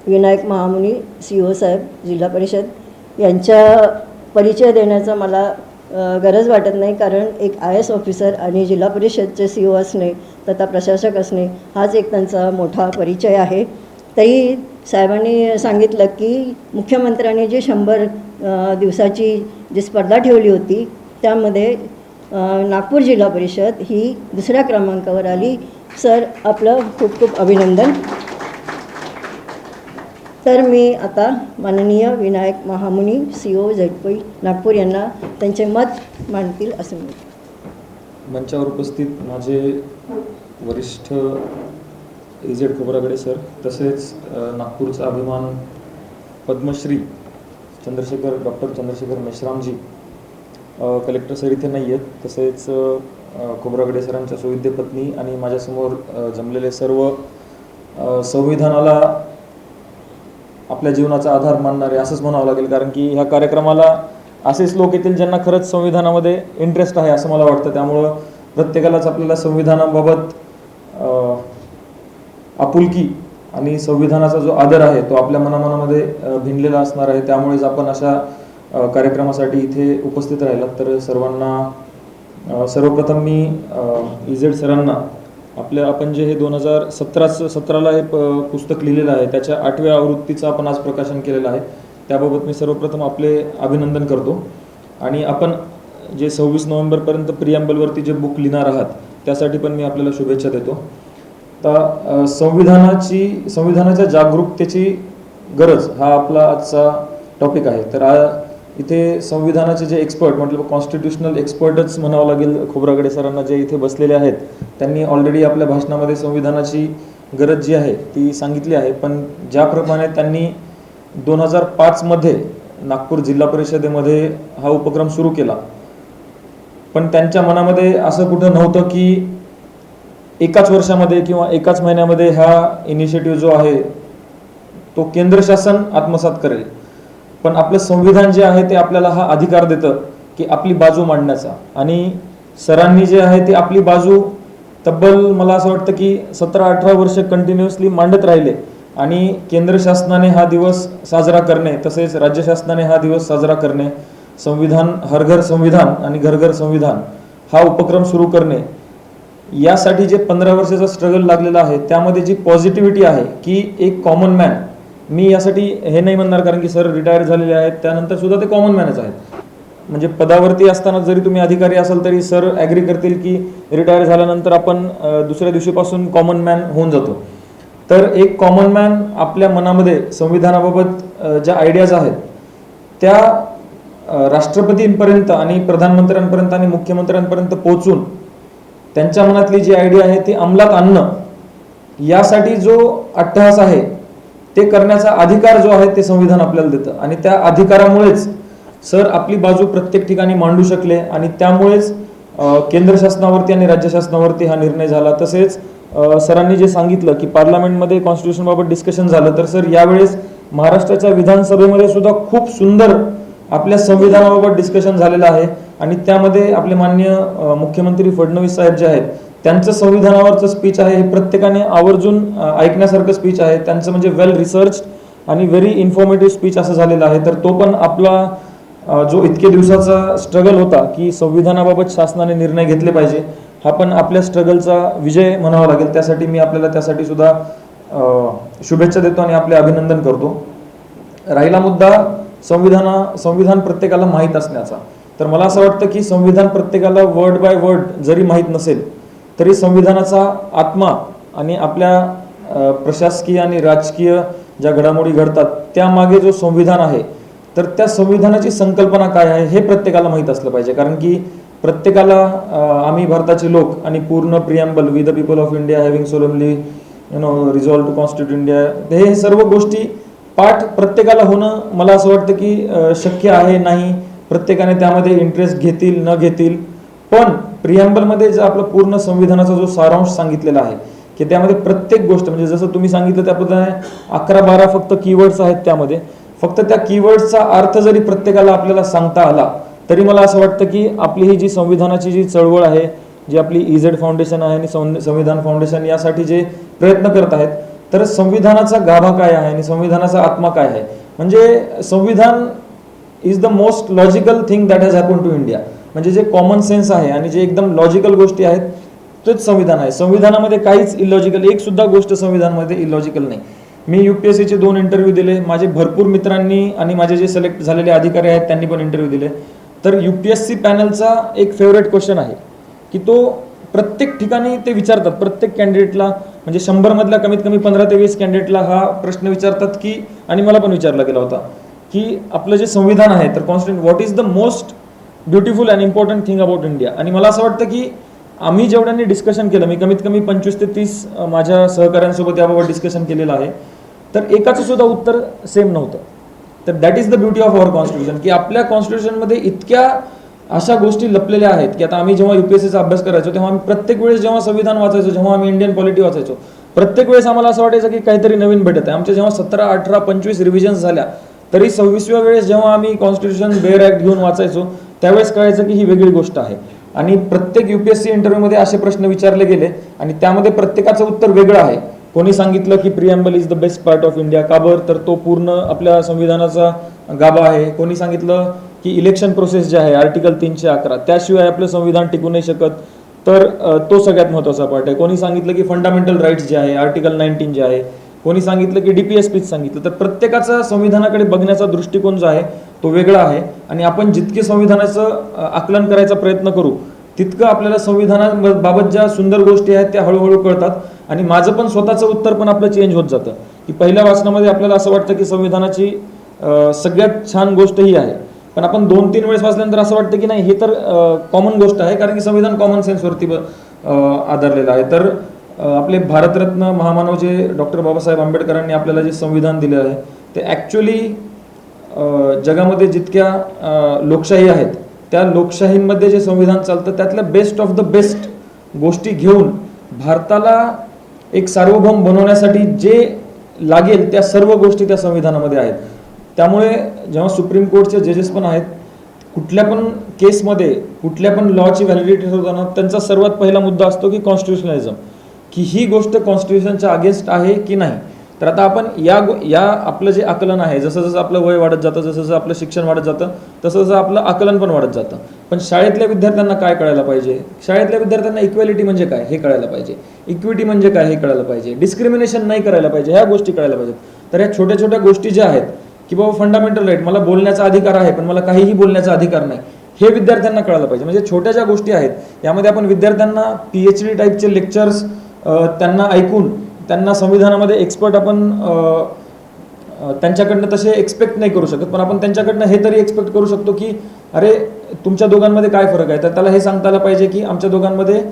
विनायक महामुनी CO साहेब जिल्हा परिषद यांच्या परिचय देण्याचा मला गरज वाटत नाही, कारण एक IAS ऑफिसर आणि जिल्हा परिषदचे CO असणे तथा प्रशासक असणे हाच एक त्यांचा मोठा परिचय आहे. तरी साहेबांनी सांगितलं की मुख्यमंत्र्यांनी जी 100 दिवसाची जी स्पर्धा ठेवली होती त्यामध्ये नागपूर जिल्हा परिषद ही 2ऱ्या क्रमांकावर आली. सर आपलं खूप खूप अभिनंदन. तर मी आता माननीय विनायक महामुनी CO ZPI नागपूर यांना त्यांचे मत मांडतील असे म्हणतो. मंचावर उपस्थित माझे वरिष्ठ इजेड खोब्रागडे सर, तसेच नागपूरचा अभिमान Padmashri doctor Chandrashekhar Meshramji, collector sir इथे नाही आहेत, तसेच खोब्रागडे सरांच्या सुविद्य पत्नी आणि माझ्यासमोर जमलेले सर्व संविधानाला आपल्या जीवनाचा आधार मानणारे असंच म्हणावं लागेल, कारण की ह्या कार्यक्रमाला असेच लोक येतील ज्यांना खरंच संविधानामध्ये इंटरेस्ट आहे असं मला वाटतं. त्यामुळं प्रत्येकालाच आपल्याला संविधानाबाबत आपुलकी आणि संविधानाचा जो आदर आहे तो आपल्या मनामध्ये भिनलेला असणार आहे. त्यामुळेच आपण अशा कार्यक्रमासाठी इथे उपस्थित राहिलात. तर सर्वांना सर्वप्रथम मी इजेड सरांना आपण जे हे 2017ला हे पुस्तक लिहिलेलं आहे त्याच्या 8व्या आवृत्तीचं आपण आज प्रकाशन केलेलं आहे, त्याबाबत मी सर्वप्रथम आपले अभिनंदन करतो. आणि आपण जे 26 नोव्हेंबरपर्यंत प्रिॲम्बलवरती जे बुक लिहिणार आहात त्यासाठी पण मी आपल्याला शुभेच्छा देतो. तर संविधानाच्या जागरूकतेची गरज हा आपला आजचा टॉपिक आहे. तर इथे संविधानाचे जे एक्सपर्ट मतलब कॉन्स्टिट्युशनल एक्सपर्टच म्हणावं लागेल खोब्रागडे सरांना, जे इथे बसलेले आहेत, त्यांनी ऑलरेडी आपल्या भाषणामध्ये संविधानाची गरज जी आहे ती सांगितली आहे. पण ज्याप्रमाणे त्यांनी 2005मध्ये नागपूर जिल्हा परिषदेमध्ये हा उपक्रम सुरू केला, पण त्यांच्या मनामध्ये असं कुठं नव्हतं की एकाच वर्षामध्ये किंवा एकाच महिन्यामध्ये हा इनिशिएटिव्ह जो आहे तो केंद्र शासन आत्मसात करेल. पण आपलं संविधान जे आहे ते आपल्याला हा अधिकार देतं की आपली बाजू मांडण्याचा, आणि सरांनी जे आहे ते आपली बाजू तब्बल मला असं वाटतं की 17-18 वर्ष कंटिन्युअसली मांडत राहिले आणि केंद्र शासनाने हा दिवस साजरा करणे, तसेच राज्य शासनाने हा दिवस साजरा करणे, संविधान हर घर संविधान आणि घर घर संविधान हा उपक्रम सुरू करणे, यासाठी जे 15 वर्षाचा स्ट्रगल लागलेला आहे त्यामध्ये जी पॉझिटिव्हिटी आहे की एक कॉमन मॅन, मी यासाठी हे नाही म्हणणार कारण की सर रिटायर झालेले आहेत त्यानंतर सुद्धा ते कॉमन मॅनच आहेत, म्हणजे पदावरती असताना जरी तुम्ही अधिकारी असाल तरी सर ॲग्री करतील की रिटायर झाल्यानंतर आपण दुसऱ्या दिवशीपासून कॉमन मॅन होऊन जातो. तर एक कॉमन मॅन आपल्या मनामध्ये संविधानाबाबत ज्या आयडियाज आहेत त्या राष्ट्रपतींपर्यंत आणि प्रधानमंत्र्यांपर्यंत आणि मुख्यमंत्र्यांपर्यंत पोहोचून त्यांच्या मनातली जी आयडिया आहे ती अंमलात आणणं, यासाठी जो अट्टहास आहे ते करण्याचा अधिकार जो आहे ते संविधान आपल्याला देतं आणि त्या अधिकारामुळेच सर आपली बाजू प्रत्येक ठिकाणी मांडू शकले आणि त्यामुळेच केंद्र शासनावरती आणि राज्य शासनावरती हा निर्णय झाला. तसेच सरांनी जे सांगितलं की पार्लमेंटमध्ये कॉन्स्टिट्यूशनबाबत डिस्कशन झालं, तर सर यावेळेस महाराष्ट्राच्या विधानसभेमध्ये सुद्धा खूप सुंदर आपल्या संविधानाबाबत डिस्कशन झालेलं आहे आणि त्यामध्ये आपले माननीय मुख्यमंत्री फडणवीस साहेब जे आहेत त्यांचं संविधानावरचं स्पीच आहे हे प्रत्येकाने आवर्जून ऐकण्यासारखं स्पीच आहे. त्यांचं म्हणजे वेल रिसर्च आणि व्हेरी इन्फॉर्मेटिव्ह स्पीच असं झालेलं आहे. तर तो पण आपला जो इतके दिवसाचा स्ट्रगल होता की संविधानाबाबत शासनाने निर्णय घेतले पाहिजे, हा पण आपल्या स्ट्रगलचा विजय म्हणावा लागेल. त्यासाठी मी आपल्याला त्यासाठी सुद्धा शुभेच्छा देतो आणि आपले अभिनंदन करतो. राहिला मुद्दा संविधान प्रत्येकाला माहीत असण्याचा, तर मला असं वाटतं की संविधान प्रत्येकाला वर्ड बाय वर्ड जरी माहीत नसेल तरी संविधानाचा आत्मा आणि आपल्या प्रशासकीय आणि राजकीय ज्या घडामोडी घडतात त्यामागे जो संविधान आहे तर त्या संविधानाची संकल्पना काय आहे हे प्रत्येकाला माहीत असलं पाहिजे. कारण की प्रत्येकाला आम्ही भारताचे लोक आणि पूर्ण preamble we the people of India having solemnly resolve to constitute India, हे सर्व गोष्टी पाठ प्रत्येकाला होणं मला असं वाटतं की शक्य आहे नाही. प्रत्येकाने त्यामध्ये इंटरेस्ट घेतील न घेतील, पण प्रिॲम्बलमध्ये जे आपलं पूर्ण संविधानाचा जो सारांश सांगितलेला आहे की त्यामध्ये प्रत्येक गोष्ट म्हणजे जसं तुम्ही सांगितलं त्याप्रमाणे 11-12 फक्त कीवर्ड्स आहेत त्यामध्ये, फक्त त्या कीवर्ड्सचा अर्थ जरी प्रत्येकाला आपल्याला सांगता आला तरी मला असं वाटतं की आपली ही जी संविधानाची जी चळवळ आहे, जी आपली EZ फाउंडेशन आहे आणि संविधान फाउंडेशन यासाठी जे प्रयत्न करत आहेत, तर संविधानाचा गाभा काय आहे आणि संविधानाचा आत्मा काय आहे, म्हणजे संविधान is the most logical thing that has happen to India, म्हणजे जे कॉमन सेन्स आहे आणि जे एकदम लॉजिकल गोष्टी आहेत तेच संविधान आहे. संविधानामध्ये काहीच इलॉजिकल, एक सुद्धा गोष्ट संविधानामध्ये इलॉजिकल नाही. मी UPSCचे 2 इंटरव्ह्यू दिले, माझे भरपूर मित्रांनी आणि माझे जे सिलेक्ट झालेले अधिकारी आहेत त्यांनी पण इंटरव्ह्यू दिले. तर UPSC पॅनलचा एक फेवरेट क्वेश्चन आहे की तो प्रत्येक ठिकाणी ते विचारतात, प्रत्येक कॅन्डिडेटला, म्हणजे 100 मधल्या कमीत कमी 15 ते 20 कॅन्डिडेटला हा प्रश्न विचारतात की, आणि मला पण विचारला गेला होता की आपलं जे संविधान आहे तर constitution what is the most beautiful and important thing about India. आणि मला असं वाटतं की आम्ही जेवढ्यांनी डिस्कशन केलं, मी कमीत कमी 25 ते 30 माझ्या सहकाऱ्यांसोबत याबाबत डिस्कशन केलेलं आहे, तर एकाचं सुद्धा उत्तर सेम नव्हतं. तर that is the beauty of our constitution की आपल्या कॉन्स्टिट्यूशनमध्ये इतक्या अशा गोष्टी लपलेल्या आहेत की आता आम्ही जेव्हा UPSCचा अभ्यास करायचो तेव्हा आम्ही प्रत्येक वेळेस जेव्हा संविधान वाचायचो, जेव्हा आम्ही इंडियन पॉलिटी वाचायचो, प्रत्येक वेळेस आम्हाला असं वाटायचं की काहीतरी नवीन भेटत आहे. आमच्या जेव्हा 17, 18, 25 रिव्हिजन्स झाल्या तरी 26व्या वेळेस जेव्हा आम्ही कॉन्स्टिट्यूशन बेअर ॲक्ट घेऊन वाचायचो त्यावेळेस कळायचं की ही वेगळी गोष्ट आहे. आणि प्रत्येक UPSC इंटरव्ह्यूमध्ये असे प्रश्न विचारले गेले आणि त्यामध्ये प्रत्येकाचं उत्तर वेगळं आहे. कोणी सांगितलं की preamble is the best part of India, का बरं, तर तो पूर्ण आपल्या संविधानाचा गाभा आहे. कोणी सांगितलं की इलेक्शन प्रोसेस जे आहे आर्टिकल 311 त्याशिवाय आपलं संविधान टिकू नाही शकत, तर तो सगळ्यात महत्त्वाचा पार्ट आहे. कोणी सांगितलं की फंडामेंटल राईट्स जे आहे आर्टिकल 19 जे आहे, कोणी सांगितलं की DPSP सांगितलं. तर प्रत्येकाचा संविधानाकडे बघण्याचा दृष्टिकोन जो आहे तो वेगळा आहे आणि आपण जितके संविधानाचं आकलन करायचा प्रयत्न करू तितकं आपल्याला संविधानाबाबत ज्या सुंदर गोष्टी आहेत त्या हळूहळू कळतात. आणि माझं पण स्वतःचं उत्तर पण आपलं चेंज होत जातं की पहिल्या वाचनामध्ये आपल्याला असं वाटतं की संविधानाची सगळ्यात छान गोष्ट ही आहे, पण आपण 2-3 वेळेस वाचल्यानंतर असं वाटतं की नाही हे तर कॉमन गोष्ट आहे, कारण की संविधान कॉमन सेन्सवरती आधारलेलं आहे. तर आपले भारतरत्न महामानव जे डॉक्टर बाबासाहेब आंबेडकरांनी आपल्याला जे संविधान दिले आहे ते ॲक्च्युली जगामध्ये जितक्या लोकशाही आहेत त्या लोकशाहींमध्ये जे संविधान चालतं त्यातल्या बेस्ट ऑफ द बेस्ट गोष्टी घेऊन भारताला एक सार्वभौम बनवण्यासाठी जे लागेल त्या सर्व गोष्टी त्या संविधानामध्ये आहेत. त्यामुळे जेव्हा सुप्रीम कोर्टचे जजेस पण आहेत कुठल्या पण केसमध्ये कुठल्या पण लॉची व्हॅलिडिटी ठरवताना त्यांचा सर्वात पहिला मुद्दा असतो की कॉन्स्टिट्युशनलिझम, की ही गोष्ट कॉन्स्टिट्यूशनच्या अगेन्स्ट आहे की नाही. तर आता आपण या आपलं जे आकलन आहे, जसं जसं आपलं वय वाढत जातं, जसं जसं आपलं शिक्षण वाढत जातं, तसं तसं आपलं आकलन पण वाढत जातं. पण शाळेतल्या विद्यार्थ्यांना काय कळायला पाहिजे, शाळेतल्या विद्यार्थ्यांना इक्वॅलिटी म्हणजे काय हे कळायला पाहिजे, इक्विटी म्हणजे काय हे कळायला पाहिजे, डिस्क्रिमिनेशन नाही करायला पाहिजे, ह्या गोष्टी कळायला पाहिजेत. तर ह्या छोट्या छोट्या गोष्टी ज्या आहेत की बाबा फंडामेंटल राईट, मला बोलण्याचा अधिकार आहे पण मला काहीही बोलण्याचा अधिकार नाही, हे विद्यार्थ्यांना कळायला पाहिजे. म्हणजे छोट्या ज्या गोष्टी आहेत यामध्ये आपण विद्यार्थ्यांना PhD टाईपचे लेक्चर्स त्यांना ऐकून त्यांना संविधानामध्ये एक्सपर्ट आपण त्यांच्याकडनं तसे एक्सपेक्ट नाही करू शकत, पण आपण त्यांच्याकडनं हे तरी एक्सपेक्ट करू शकतो की अरे तुमच्या दोघांमध्ये काय फरक आहे. तर त्याला हे सांगता आलं पाहिजे की आमच्या दोघांमध्ये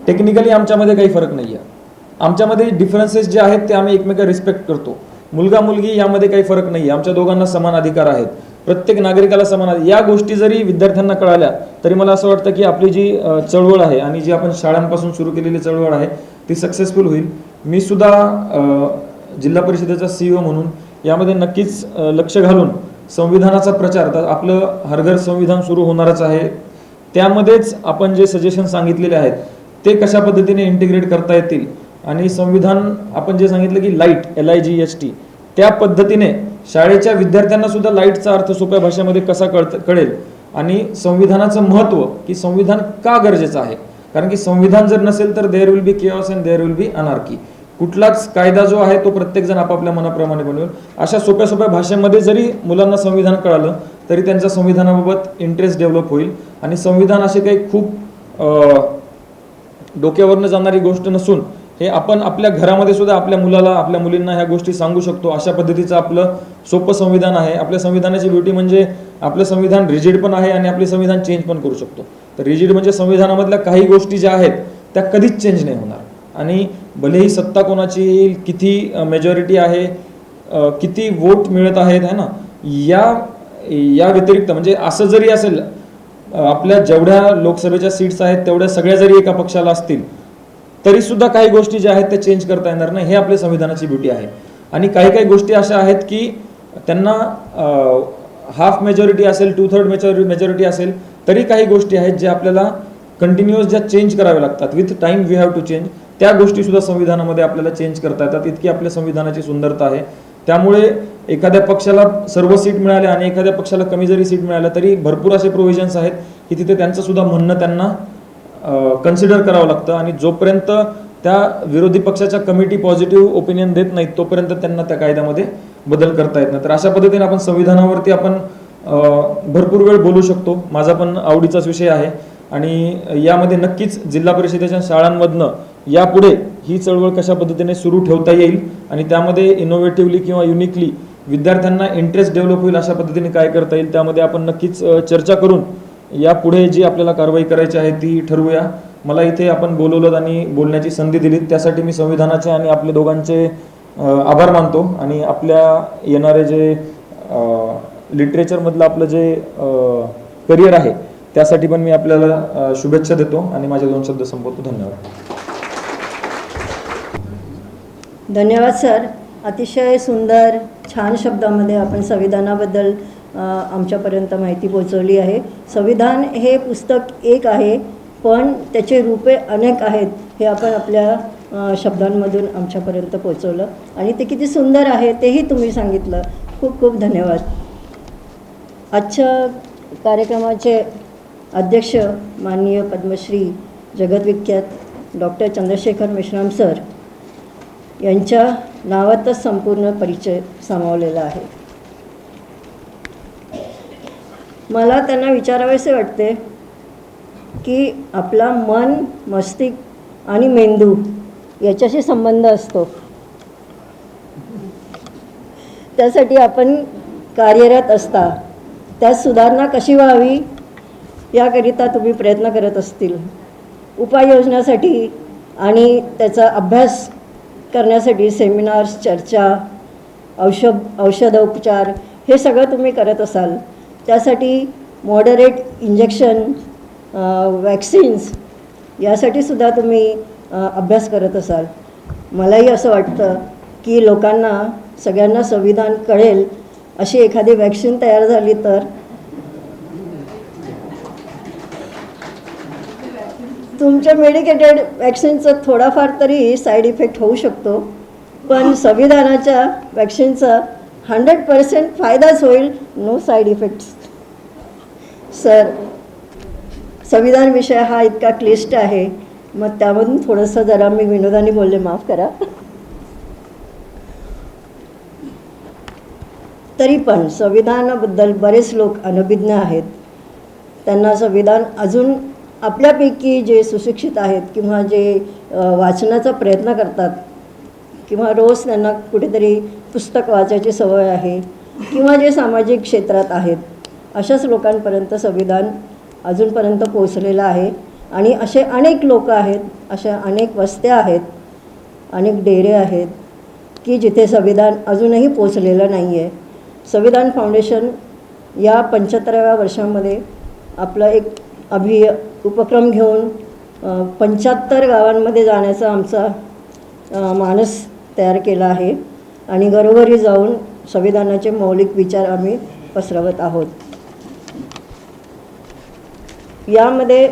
टेक्निकली आमच्यामध्ये काही फरक नाही आहे, आमच्यामध्ये डिफरन्सेस जे आहेत ते आम्ही एकमेका रिस्पेक्ट करतो, मुलगा मुलगी यामध्ये काही फरक नाही आहे, आमच्या दोघांना समान अधिकार आहेत, प्रत्येक नागरिकाला समान अधिकार. या गोष्टी जरी विद्यार्थ्यांना कळाल्या तरी मला असं वाटतं की आपली जी चळवळ आहे आणि जी आपण शाळांपासून सुरू केलेली चळवळ आहे ती सक्सेसफुल होईल. मी सुद्धा जिल्हा परिषदेचा CEO म्हणून यामध्ये नक्कीच लक्ष घालून संविधानाचा प्रचार, तर आपलं हर घर संविधान सुरू होणारच आहे, त्यामध्येच आपण जे सजेशन सांगितलेले आहेत ते कशा पद्धतीने इंटिग्रेट करता येतील आणि संविधान आपण जे सांगितलं की लाईट LIGHT त्या पद्धतीने शाळेच्या विद्यार्थ्यांना सुद्धा लाईटचा अर्थ सोप्या भाषेमध्ये कसा कळेल आणि संविधानाचं महत्त्व की संविधान का गरजेचं आहे. कारण की संविधान जर नसेल तर there will be chaos and there will be anarchy. कुठलाच कायदा जो आहे तो प्रत्येकजण आपापल्या मनाप्रमाणे बनवेल. अशा सोप्या सोप्या भाषेमध्ये जरी मुलांना संविधान कळालं तरी त्यांचा संविधानाबाबत इंटरेस्ट डेव्हलप होईल. आणि संविधान असे काही खूप डोक्यावरनं जाणारी गोष्ट नसून हे आपण आपल्या घरामध्ये सुद्धा आपल्या मुलाला आपल्या मुलींना ह्या गोष्टी सांगू शकतो. अशा पद्धतीचं आपलं सोपं संविधान आहे. आपल्या संविधानाची ब्युटी म्हणजे आपलं संविधान रिजिड पण आहे आणि आपले संविधान चेंज पण करू शकतो. तर रिजिड म्हणजे संविधानामधल्या काही गोष्टी ज्या आहेत त्या कधीच चेंज नाही होणार आणि भलेही सत्ता कोणाची येईल, किती मेजॉरिटी आहे, किती वोट मिळत आहेत है ना, या व्यतिरिक्त म्हणजे असं जरी असेल आपल्या जेवढ्या लोकसभेच्या सीट्स आहेत तेवढ्या सगळ्या जरी एका पक्षाला असतील तरी सुद्धा काही गोष्टी ज्या आहेत त्या चेंज करता येणार नाही. हे आपल्या संविधानाची ब्युटी आहे. आणि काही काही गोष्टी अशा आहेत की त्यांना हाफ मेजॉरिटी असेल, 2/3 मेजॉरिटी असेल तरी काही गोष्टी आहेत ज्या आपल्याला कंटिन्युअस ज्या चेंज कराव्या लागतात. With time we have to change. त्या गोष्टी सुद्धा संविधानामध्ये आपल्याला चेंज करता येतात. इतकी आपल्या संविधानाची सुंदरता आहे. त्यामुळे एखाद्या पक्षाला सर्व सीट मिळाल्या आणि एखाद्या पक्षाला कमी जरी सीट मिळाल्या तरी भरपूर असे प्रोव्हिजन्स आहेत की तिथे त्यांचं सुद्धा म्हणणं त्यांना कन्सिडर करावं लागतं. आणि जोपर्यंत त्या विरोधी पक्षाच्या कमिटी पॉझिटिव्ह ओपिनियन देत नाहीत तोपर्यंत त्यांना त्या कायद्यामध्ये बदल करता येत नाही. तर अशा पद्धतीने आपण संविधानावरती आपण भरपूर वेळ बोलू शकतो. माझा पण आवडीचाच विषय आहे आणि यामध्ये नक्कीच जिल्हा परिषदेच्या शाळांमधनं यापुढे ही चळवळ कशा पद्धतीने सुरू ठेवता येईल आणि त्यामध्ये इनोव्हेटिव्हली किंवा युनिकली विद्यार्थ्यांना इंटरेस्ट डेव्हलप होईल अशा पद्धतीने काय करता येईल त्यामध्ये आपण नक्कीच चर्चा करून यापुढे जी आपल्याला कारवाई करायची आहे ती ठरवूया. मला इथे आपण बोलवलं आणि बोलण्याची संधी दिली त्यासाठी मी संविधानाचे आणि आपल्या दोघांचे आभार मानतो. आणि आपल्या येणारे जे लिटरेचरमधलं आपलं जे करिअर आहे त्यासाठी पण मी आपल्याला शुभेच्छा देतो आणि माझे 2 शब्द संपवतो. धन्यवाद. धन्यवाद सर. अतिशय सुंदर छान शब्दामध्ये आपण संविधानाबद्दल आमच्यापर्यंत माहिती पोहोचवली आहे. संविधान हे पुस्तक एक आहे पण त्याचे रूपे अनेक आहेत हे आपण आपल्या शब्दांमधून आमच्यापर्यंत पोहोचवलं आणि ते किती सुंदर आहे तेही तुम्ही सांगितलं. खूप खूप धन्यवाद. आजच्या कार्यक्रमाचे अध्यक्ष माननीय पद्मश्री जगद्विख्यात डॉक्टर चंद्रशेखर मेश्राम सर यांच्या नावातच संपूर्ण परिचय सामावलेला आहे. मला त्यांना विचारावेसे वाटते की आपला मन, मस्तिष्क आणि मेंदू याच्याशी संबंध असतो. त्यासाठी आपण कार्यरत असता. त्यात सुधारणा कशी व्हावी याकरिता तुम्ही प्रयत्न करत असतील. उपाययोजनासाठी आणि त्याचा अभ्यास करण्यासाठी सेमिनार्स, चर्चा, औषधोपचार हे सगळं तुम्ही करत असाल. त्यासाठी मॉडरेट इंजेक्शन, वॅक्सिन्स यासाठी सुद्धा तुम्ही अभ्यास करत असाल. मलाही असं वाटतं की लोकांना सगळ्यांना संविधान कळेल अशी एखादी वॅक्सिन तयार झाली तर तुमच्या मेडिकेटेड वॅक्सिनचा थोडाफार तरी साईड इफेक्ट होऊ शकतो, पण संविधानाच्या वॅक्सिनचा 100% फायदाच होईल, नो साईड इफेक्ट्स. सर, संविधान विषय हा इतका क्लिष्ट आहे, मग त्यामधून थोडंसं जरा मी विनोदाने बोलले, माफ करा. तरी पण संविधानाबद्दल बरेच लोक अनभिज्ञ आहेत. त्यांना संविधान अजून आपल्यापैकी जे सुशिक्षित आहेत किंवा जे वाचनाचा प्रयत्न करतात किंवा रोज त्यांना कुठेतरी पुस्तक वाचायची सवय आहे किंवा जे सामाजिक क्षेत्रात आहेत, अशाच लोकांपर्यंत संविधान अजूनपर्यंत पोचलेलं आहे. आणि असे अनेक लोक आहेत, अशा अनेक वस्त्या आहेत, अनेक डेरे आहेत की जिथे संविधान अजूनही पोचलेलं नाही आहे. संविधान फाउंडेशन या 75व्या वर्षामध्ये आपला एक उपक्रम घेऊन 75 गावांमध्ये जाण्याचा आमचा मानस तयार केला आहे आणि घरोघरी जाऊन संविधानाचे मौलिक विचार आम्ही पसरवत आहोत. यामध्ये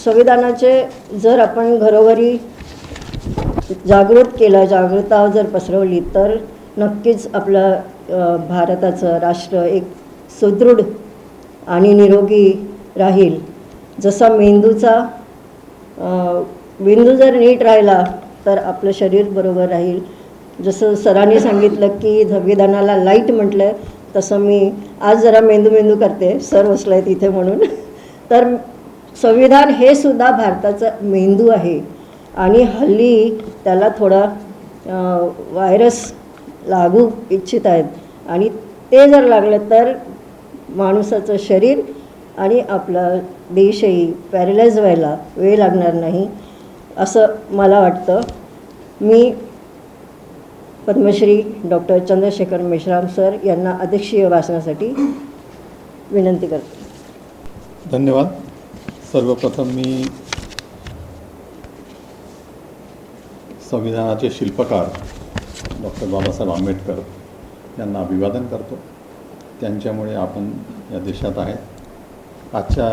संविधानाचे जर आपण घरोघरी जागृतता जर पसरवली तर नक्कीच आपलं भारताचं राष्ट्र एक सुदृढ आणि निरोगी राहील. जसा मेंदू जर नीट राहिला तर आपलं शरीर बरोबर राहील. जसं सरांनी सांगितलं की संविधानाला लाईट म्हटलं, तसं मी आज जरा मेंदू करते, सर बसलाय तिथे म्हणून. तर संविधान हे सुद्धा भारताचा मेंदू आहे आणि हल्ली त्याला थोडा व्हायरस लागू इच्छित आहेत आणि ते जर लागलं तर माणसाचं शरीर आणि आपला देशही पॅरलाइज व्हायला वेळ लागणार नाही असं मला वाटतं. मी पद्मश्री डॉक्टर चंद्रशेखर मेश्राम सर यांना अध्यक्षीय भाषणासाठी विनंती करते. धन्यवाद. सर्वप्रथम मी संविधानाचे शिल्पकार डॉक्टर बाबासाहेब आंबेडकर यांना अभिवादन करतो. त्यांच्यामुळे आपण या देशात आहे. आजच्या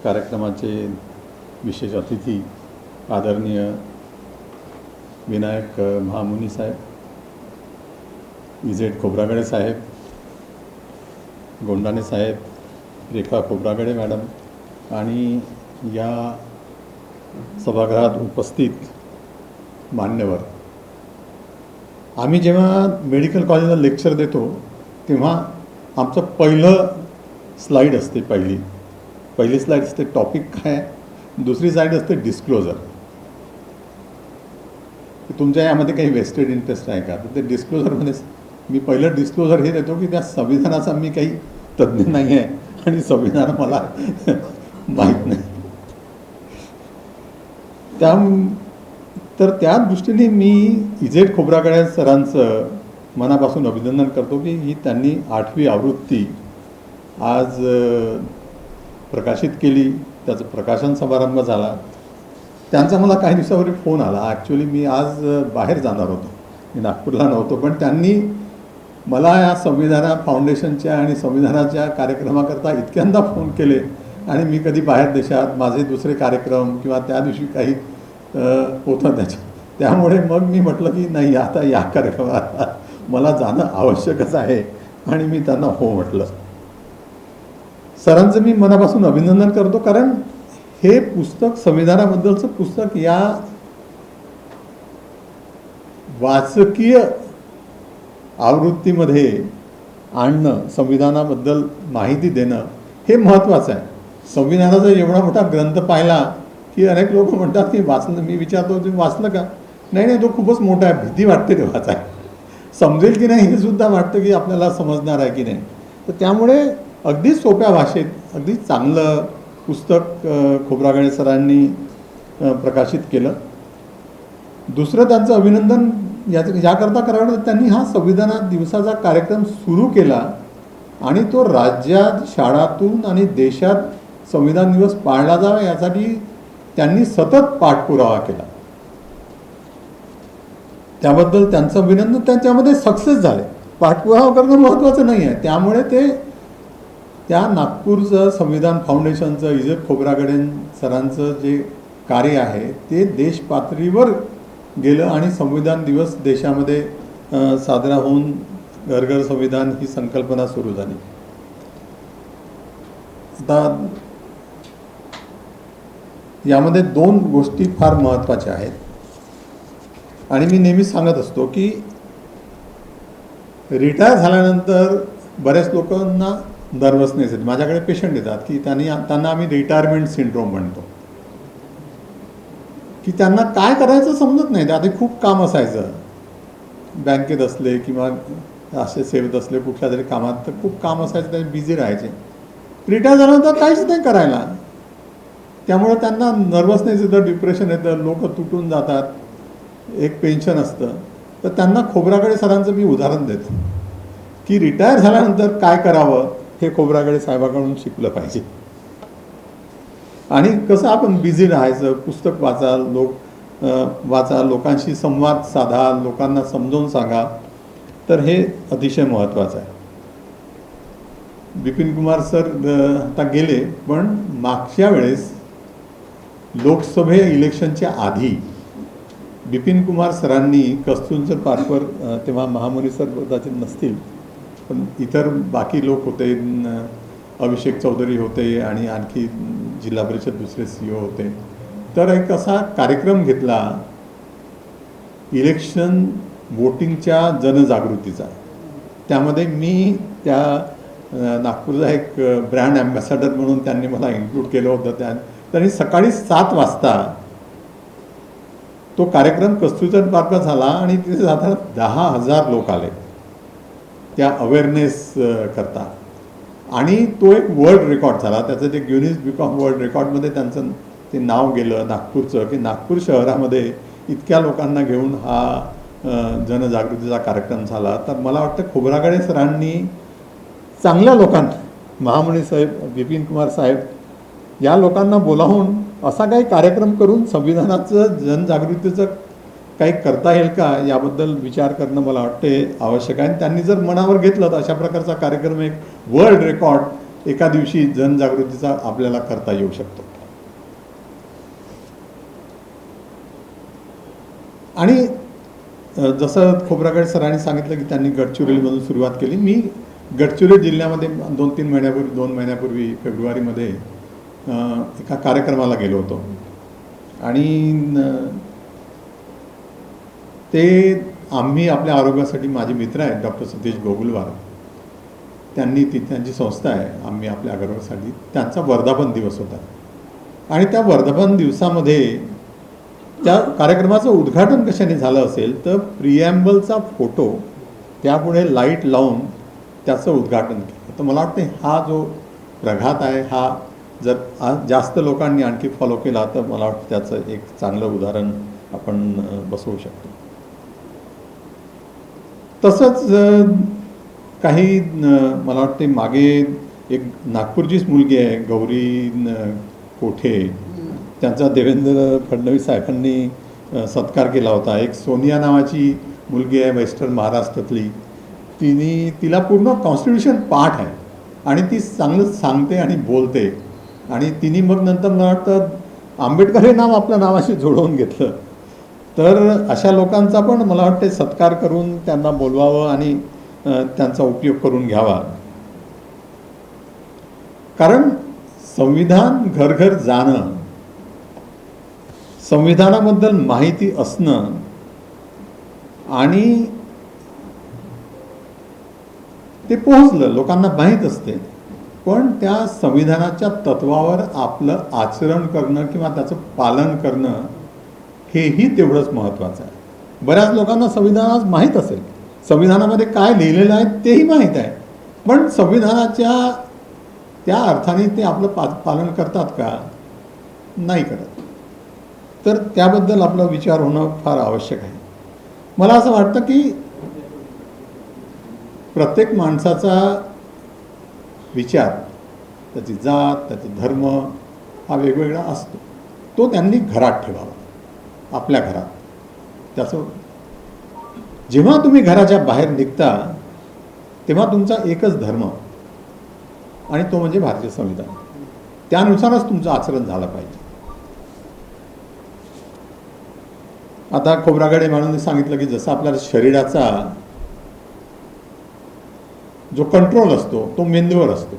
कार्यक्रमाचे विशेष अतिथी आदरणीय विनायक महामुनी साहेब, इजेड खोब्रागडे साहेब, गोंडाने साहेब, रेखा खोब्रागडे मॅडम आणि या सभागृहात उपस्थित मान्यवर. आम्ही जेव्हा मेडिकल कॉलेजला लेक्चर देतो तेव्हा आमचं पहिलं स्लाईड असते, पहिली स्लाईड असते टॉपिक काय, दुसरी स्लाईड असते डिस्क्लोजर. तुमच्या यामध्ये काही वेस्टेड इंटरेस्ट आहे का, तर ते डिस्क्लोजरमध्ये मी पहिलं डिस्क्लोजर हे देतो की त्या संविधानाचा मी काही तज्ज्ञ नाही आहे आणि संविधान मला माहीत नाही. तर त्या दृष्टीने मी इजेड खोब्रागडे सरांचं मनापासून अभिनंदन करतो की ही त्यांनी 8वी आवृत्ती आज प्रकाशित केली. त्याचं प्रकाशन समारंभ झाला. त्यांचा मला काही दिवसापूर्वी फोन आला. ॲक्च्युली मी आज बाहेर जाणार होतो, मी नागपूरला नव्हतो, पण त्यांनी मला या संविधान फाउंडेशनच्या आणि संविधानाच्या कार्यक्रमाकरता इतक्यांदा फोन केले आणि मी कधी बाहेर देशात माझे दुसरे कार्यक्रम किंवा त्या दिवशी काही होतं त्यामुळे मग मी म्हटलं की नाही, आता या कार्यक्रमाला मला जाणं आवश्यकच आहे आणि मी त्यांना हो म्हटलं. सरांचं मी मनापासून अभिनंदन करतो, कारण हे पुस्तक, संविधानाबद्दलचं पुस्तक या वाचकीय आवृत्तीमध्ये आणणं, संविधानाबद्दल माहिती देणं हे महत्त्वाचं आहे. संविधानाचा एवढा मोठा ग्रंथ पाहिला की अनेक लोक म्हणतात की वाचलं, मी विचारतो तुम्ही वाचलं का, नाही तो खूपच मोठा आहे, भीती वाटते ते वाचाय, समजेल की नाही हे सुद्धा वाटतं की आपल्याला समजणार आहे की नाही. तर त्यामुळे अगदी सोप्या भाषेत अगदी चांगलं पुस्तक खोब्रागडे सरांनी प्रकाशित केलं. दुसरं त्यांचं अभिनंदन याकरता करावं, त्यांनी हा संविधान दिवसाचा कार्यक्रम सुरू केला आणि तो राज्यात, शाळातून आणि देशात संविधान दिवस पाळला जावा यासाठी त्यांनी सतत पाठपुरावा केला. त्याबद्दल त्यांचं अभिनंदन. त्यांच्यामध्ये सक्सेस झाले. पाठपुरावा करणं महत्त्वाचं नाही आहे, त्यामुळे ते त्या नागपूरचं संविधान फाउंडेशनचं इजेत खोब्रागडे सरांचं जे कार्य आहे ते देश पातळीवर गेलं आणि संविधान दिवस देशामध्ये साजरा होऊन घर घर संविधान ही संकल्पना सुरू झाली. आता यामध्ये 2 गोष्टी फार महत्त्वाच्या आहेत आणि मी नेहमी सांगत असतो की रिटायर झाल्यानंतर बऱ्याच लोकांना नर्वसनेस येते. माझ्याकडे पेशंट येतात की त्यांना आम्ही रिटायरमेंट सिंड्रोम म्हणतो, की त्यांना काय करायचं समजत नाही. आधी खूप काम असायचं, बँकेत असले किंवा असे सेवेत असले कुठल्या तरी कामात, तर खूप काम असायचं, ते बिझी राहायचे. रिटायर झाल्यानंतर काहीच नाही करायला, त्यामुळे त्यांना नर्वसनेस येतं, डिप्रेशन येतं, लोक तुटून जातात, एक पेन्शन असतं. तर त्यांना खोब्रागडे सरांचं मी उदाहरण देतो की रिटायर झाल्यानंतर काय करावं हे खोब्रागडे साहेबाकडून शिकलं पाहिजे. आणि कसं आपण बिझी राहायचं, पुस्तक वाचा, लोकांशी संवाद साधा, लोकांना समजावून सांगा, तर हे अतिशय महत्त्वाचं आहे. बिपिन कुमार सर आता गेले, पण मागच्या वेळेस लोकसभे इलेक्शनच्या आधी बिपिन कुमार सरांनी कस्तुरचंद पार्कवर, तेव्हा महामुनी सर कदाचित नसतील पण इतर बाकी लोक होते, अभिषेक चौधरी होते आणि आणखी जिल्हा परिषद दुसरे CEO होते. तर एक असा कार्यक्रम घेतला इलेक्शन वोटिंगच्या जनजागृतीचा. त्यामध्ये मी त्या नागपूरचा एक ब्रँड ॲम्बॅसेडर म्हणून त्यांनी मला इन्क्लूड केलं होतं. त्यांनी सकाळी 7 वाजता तो कार्यक्रम कस्तुरचंद पार्कला झाला आणि तिथे साधारण 10,000 लोक आले त्या अवेअरनेस करता. आणि तो एक वर्ल्ड रेकॉर्ड झाला. त्याचं ते गिनीज बुक ऑफ वर्ल्ड रेकॉर्डमध्ये त्यांचं ते नाव गेलं नागपूरचं, की नागपूर शहरामध्ये इतक्या लोकांना घेऊन हा जनजागृतीचा कार्यक्रम झाला. तर मला वाटतं खोब्रागडे सरांनी चांगल्या लोकांना, महामुनी साहेब, बिपिन कुमार साहेब, या लोकांना बोलावून असा काही कार्यक्रम करून संविधानाचं जनजागृतीचं काही करता येईल का याबद्दल विचार करणं मला वाटते आवश्यक आहे. आणि त्यांनी जर मनावर घेतलं तर अशा प्रकारचा कार्यक्रम, एक वर्ल्ड रेकॉर्ड एका दिवशी जनजागृतीचा आपल्याला करता येऊ शकतो. आणि जसं खोब्रागडे सरांनी सांगितलं की त्यांनी गडचिरोलीमधून सुरुवात केली. मी गडचिरोली जिल्ह्यामध्ये 2 महिन्यापूर्वी फेब्रुवारीमध्ये एका कार्यक्रमाला गेलो होतो आणि ते आम्ही आपल्या आरोग्यासाठी, माझे मित्र आहेत डॉक्टर सतीश गोगुलवार, त्यांची संस्था आहे आम्ही आपल्या आरोग्यासाठी, त्यांचा वर्धापन दिवस होता. आणि त्या वर्धापन दिवसामध्ये त्या कार्यक्रमाचं उद्घाटन कशाने झालं असेल तर प्रिॲम्बलचा फोटो त्यापुढे लाईट लावून त्याचं उद्घाटन केलं. तर मला वाटतं हा जो प्रघात आहे हा जर जास्त लोकांनी आणखी फॉलो केला तर मला वाटतं त्याचं एक चांगलं उदाहरण आपण बसवू शकतो. तसंच काही मला वाटते मागे एक नागपूरचीच मुलगी आहे गौरी कोठे, त्यांचा देवेंद्र फडणवीस साहेबांनी सत्कार केला होता. एक सोनिया नावाची मुलगी आहे वेस्टर्न महाराष्ट्रातली, तिला पूर्ण कॉन्स्टिट्यूशन पाठ आहे आणि ती चांगलं सांगते आणि बोलते. आणि तिने मग नंतर मला वाटतं आंबेडकर हे नाव आपल्या नावाशी जोडवून घेतलं. तर अशा लोकांचा पण मला वाटते सत्कार करून त्यांना बोलवावं आणि त्यांचा उपयोग करून घ्यावा. कारण संविधान घर घर जाणं, संविधानाबद्दल माहिती असणं आणि ते पोहोचलं, लोकांना माहीत असते, पण त्या संविधानाच्या तत्वावर आपलं आचरण करणं किंवा त्याचं पालन करणं हेही तेवढंच महत्त्वाचं आहे. बऱ्याच लोकांना संविधान माहीत असेल, संविधानामध्ये काय लिहिलेलं आहे तेही माहीत आहे, पण संविधानाच्या त्या अर्थाने ते आपलं पालन करतात का? नाही करत. तर त्याबद्दल आपला विचार होणं फार आवश्यक आहे. मला असं वाटतं की प्रत्येक माणसाचा विचार, त्याची जात, त्याचा धर्म हा वेगवेगळा असतो. तो त्यांनी घरात ठेवावा, आपल्या घरात. त्याचं जेव्हा तुम्ही घराच्या बाहेर निघता तेव्हा तुमचा एकच धर्म आणि तो म्हणजे भारतीय संविधान. त्यानुसारच तुमचं आचरण झालं पाहिजे. आता खोब्रागडे म्हणून सांगितलं की जसं आपल्या शरीराचा जो कंट्रोल असतो तो मेंदूवर असतो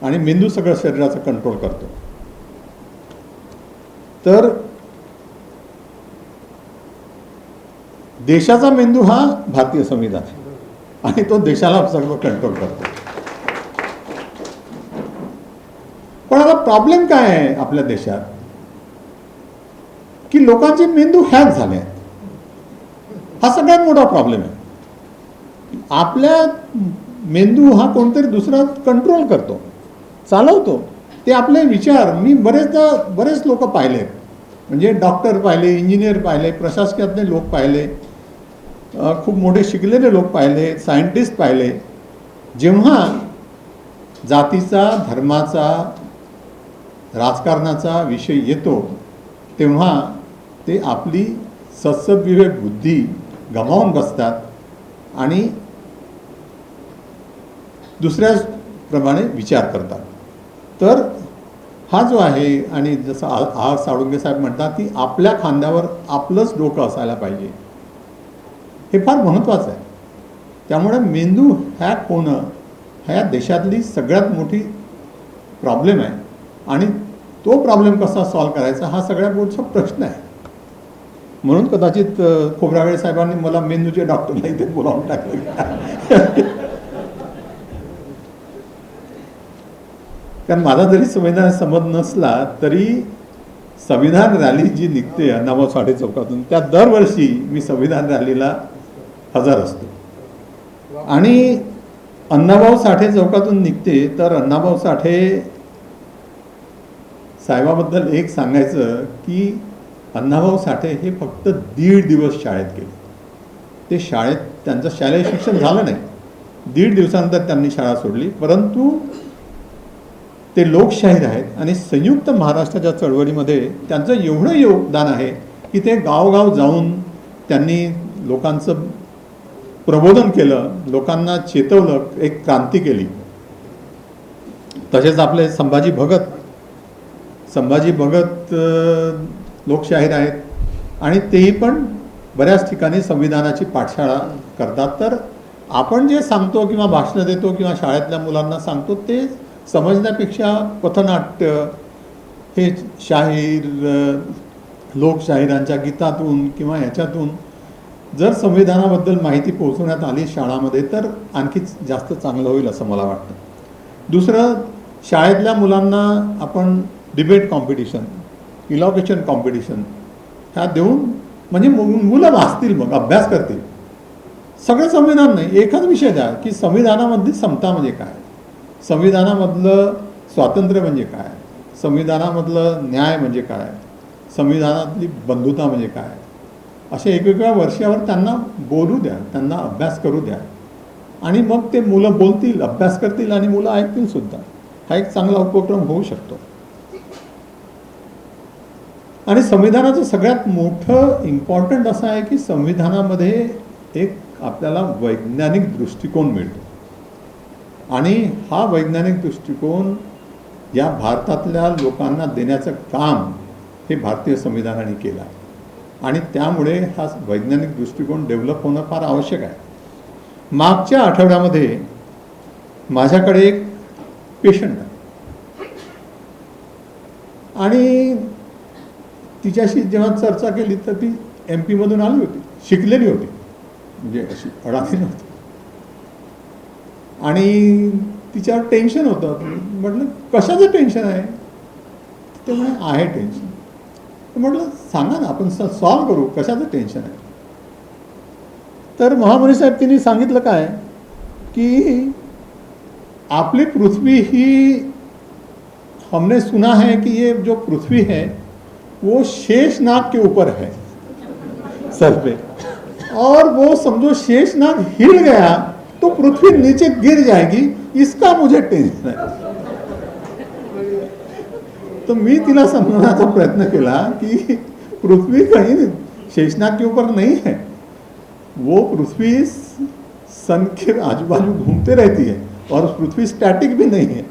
आणि मेंदू सगळं शरीराचं कंट्रोल करतो. तर देशाचा मेंदू हा भारतीय संविधान आहे आणि तो देशाला सगळं कंट्रोल करतो. पण आता प्रॉब्लेम काय आहे आपल्या देशात की लोकांचे मेंदू हॅक झाले आहेत. हा सगळ्यात मोठा प्रॉब्लेम आहे. आपल्या मेंदू हा कोणतरी दुसरा कंट्रोल करतो, चालवतो. ते आपले विचार, मी बरेच लोक पाहिले, म्हणजे डॉक्टर पाहिले, इंजिनियर पाहिले, प्रशासकीयातले लोक पाहिले, खूप मोठे शिकलेले लोक पाहिले, सायंटिस्ट पाहिले. जेव्हा जातीचा, धर्माचा, राजकारणाचा विषय येतो तेव्हा ते आपली सद्विवेक बुद्धी गमावून बसतात आणि दुसऱ्याच प्रमाणे विचार करतात. तर हा जो आहे, आणि जसं आर साळुंखे साहेब म्हणतात की आपल्या खांद्यावर आपलंच डोकं असायला पाहिजे, हे फार महत्त्वाचं आहे. त्यामुळे मेंदू हॅक होणं ह्या देशातली सगळ्यात मोठी प्रॉब्लेम आहे आणि तो प्रॉब्लेम कसा सॉल्व्ह करायचा हा सगळ्यात मोठा प्रश्न आहे. म्हणून कदाचित खोब्रागडे साहेबांनी मला मेंदूचे डॉक्टरला इथे बोलावून टाकलं. कारण माझा जरी संविधान समज नसला तरी संविधान रॅली जी निघते अण्णाभाऊ साठे चौकातून, त्या दरवर्षी मी संविधान रॅलीला हजर असतो. आणि अण्णाभाऊ साठे चौकातून निघते तर अण्णाभाऊ साठे साहेबाबद्दल एक सांगायचं की अण्णाभाऊ साठे हे फक्त 1.5 दिवस शाळेत गेले. ते शाळेत त्यांचं शालेय शिक्षण झालं नाही, 1.5 दिवसानंतर त्यांनी शाळा सोडली. परंतु ते लोकशाहीर आहेत आणि संयुक्त महाराष्ट्राच्या चळवळीमध्ये त्यांचं एवढं योगदान आहे की ते गावगाव जाऊन त्यांनी लोकांचं प्रबोधन केलं, लोकांना चेतवलं, एक क्रांती केली. तसेच आपले संभाजी भगत लोकशाहीर आहेत आणि तेही पण बऱ्याच ठिकाणी संविधानाची पाठशाळा करतात. तर आपण जे सांगतो किंवा भाषणं देतो किंवा शाळेतल्या मुलांना सांगतो ते समजण्यापेक्षा पथनाट्य, हे शाहीर, लोकशाहिरांच्या गीतातून किंवा ह्याच्यातून जर संविधानाबद्दल माहिती पोहोचवण्यात आली शाळामध्ये तर आणखीच जास्त चांगलं होईल असं मला वाटतं. दुसरं, शाळेतल्या मुलांना आपण डिबेट कॉम्पिटिशन, इलॉक्युशन कॉम्पिटिशन ह्या देऊन म्हणजे मुलं वाचतील, मग अभ्यास करतील. सगळं संविधान नाही, एखादा विषय द्या की संविधानामधली समता म्हणजे काय, संविधानामधलं स्वातंत्र्य म्हणजे काय, संविधानामधलं न्याय म्हणजे काय, संविधानातली बंधुता म्हणजे काय, अशा वेगवेगळ्या वर्षावर त्यांना बोलू द्या, त्यांना अभ्यास करू द्या आणि मग ते मुलं बोलतील, अभ्यास करतील आणि मुलं ऐकतील सुद्धा. हा एक चांगला उपक्रम होऊ शकतो. आणि संविधानाचं सगळ्यात मोठं इम्पॉर्टंट असं आहे की संविधानामध्ये एक आपल्याला वैज्ञानिक दृष्टिकोन मिळतो आणि हा वैज्ञानिक दृष्टिकोन या भारतातल्या लोकांना देण्याचं काम हे भारतीय संविधानाने केलं आहे आणि त्यामुळे हा वैज्ञानिक दृष्टिकोन डेव्हलप होणं फार आवश्यक आहे. मागच्या आठवड्यामध्ये माझ्याकडे एक पेशंट आहे आणि तिच्याशी जेव्हा चर्चा केली तर ती MP मधून आली होती, शिकलेली होती, म्हणजे अशी अडाणी नव्हती आणि तिच्यावर टेन्शन होतं. म्हटलं कशाचं टेन्शन आहे, ते म्हणे आहे टेन्शन. म्हटलं सांगा ना, आपण सॉल्व करू, कशाचं टेन्शन आहे. तर महामुनी साहेब तिने सांगितलं काय की आपली पृथ्वी ही, हमने सुना है कि ये जो पृथ्वी है वो शेषनाग के ऊपर है सर पे, और वो समझो शेषनाग हिल गया तो पृथ्वी नीचे गिर जाएगी, इसका मुझे टेंशन है. तो मी तिला समजवण्याचा प्रयत्न केला की पृथ्वी कहीं शेषनाग के ऊपर नहीं है, वो पृथ्वी सन के आजू बाजू घूमते रहती है और पृथ्वी स्टैटिक भी नहीं है।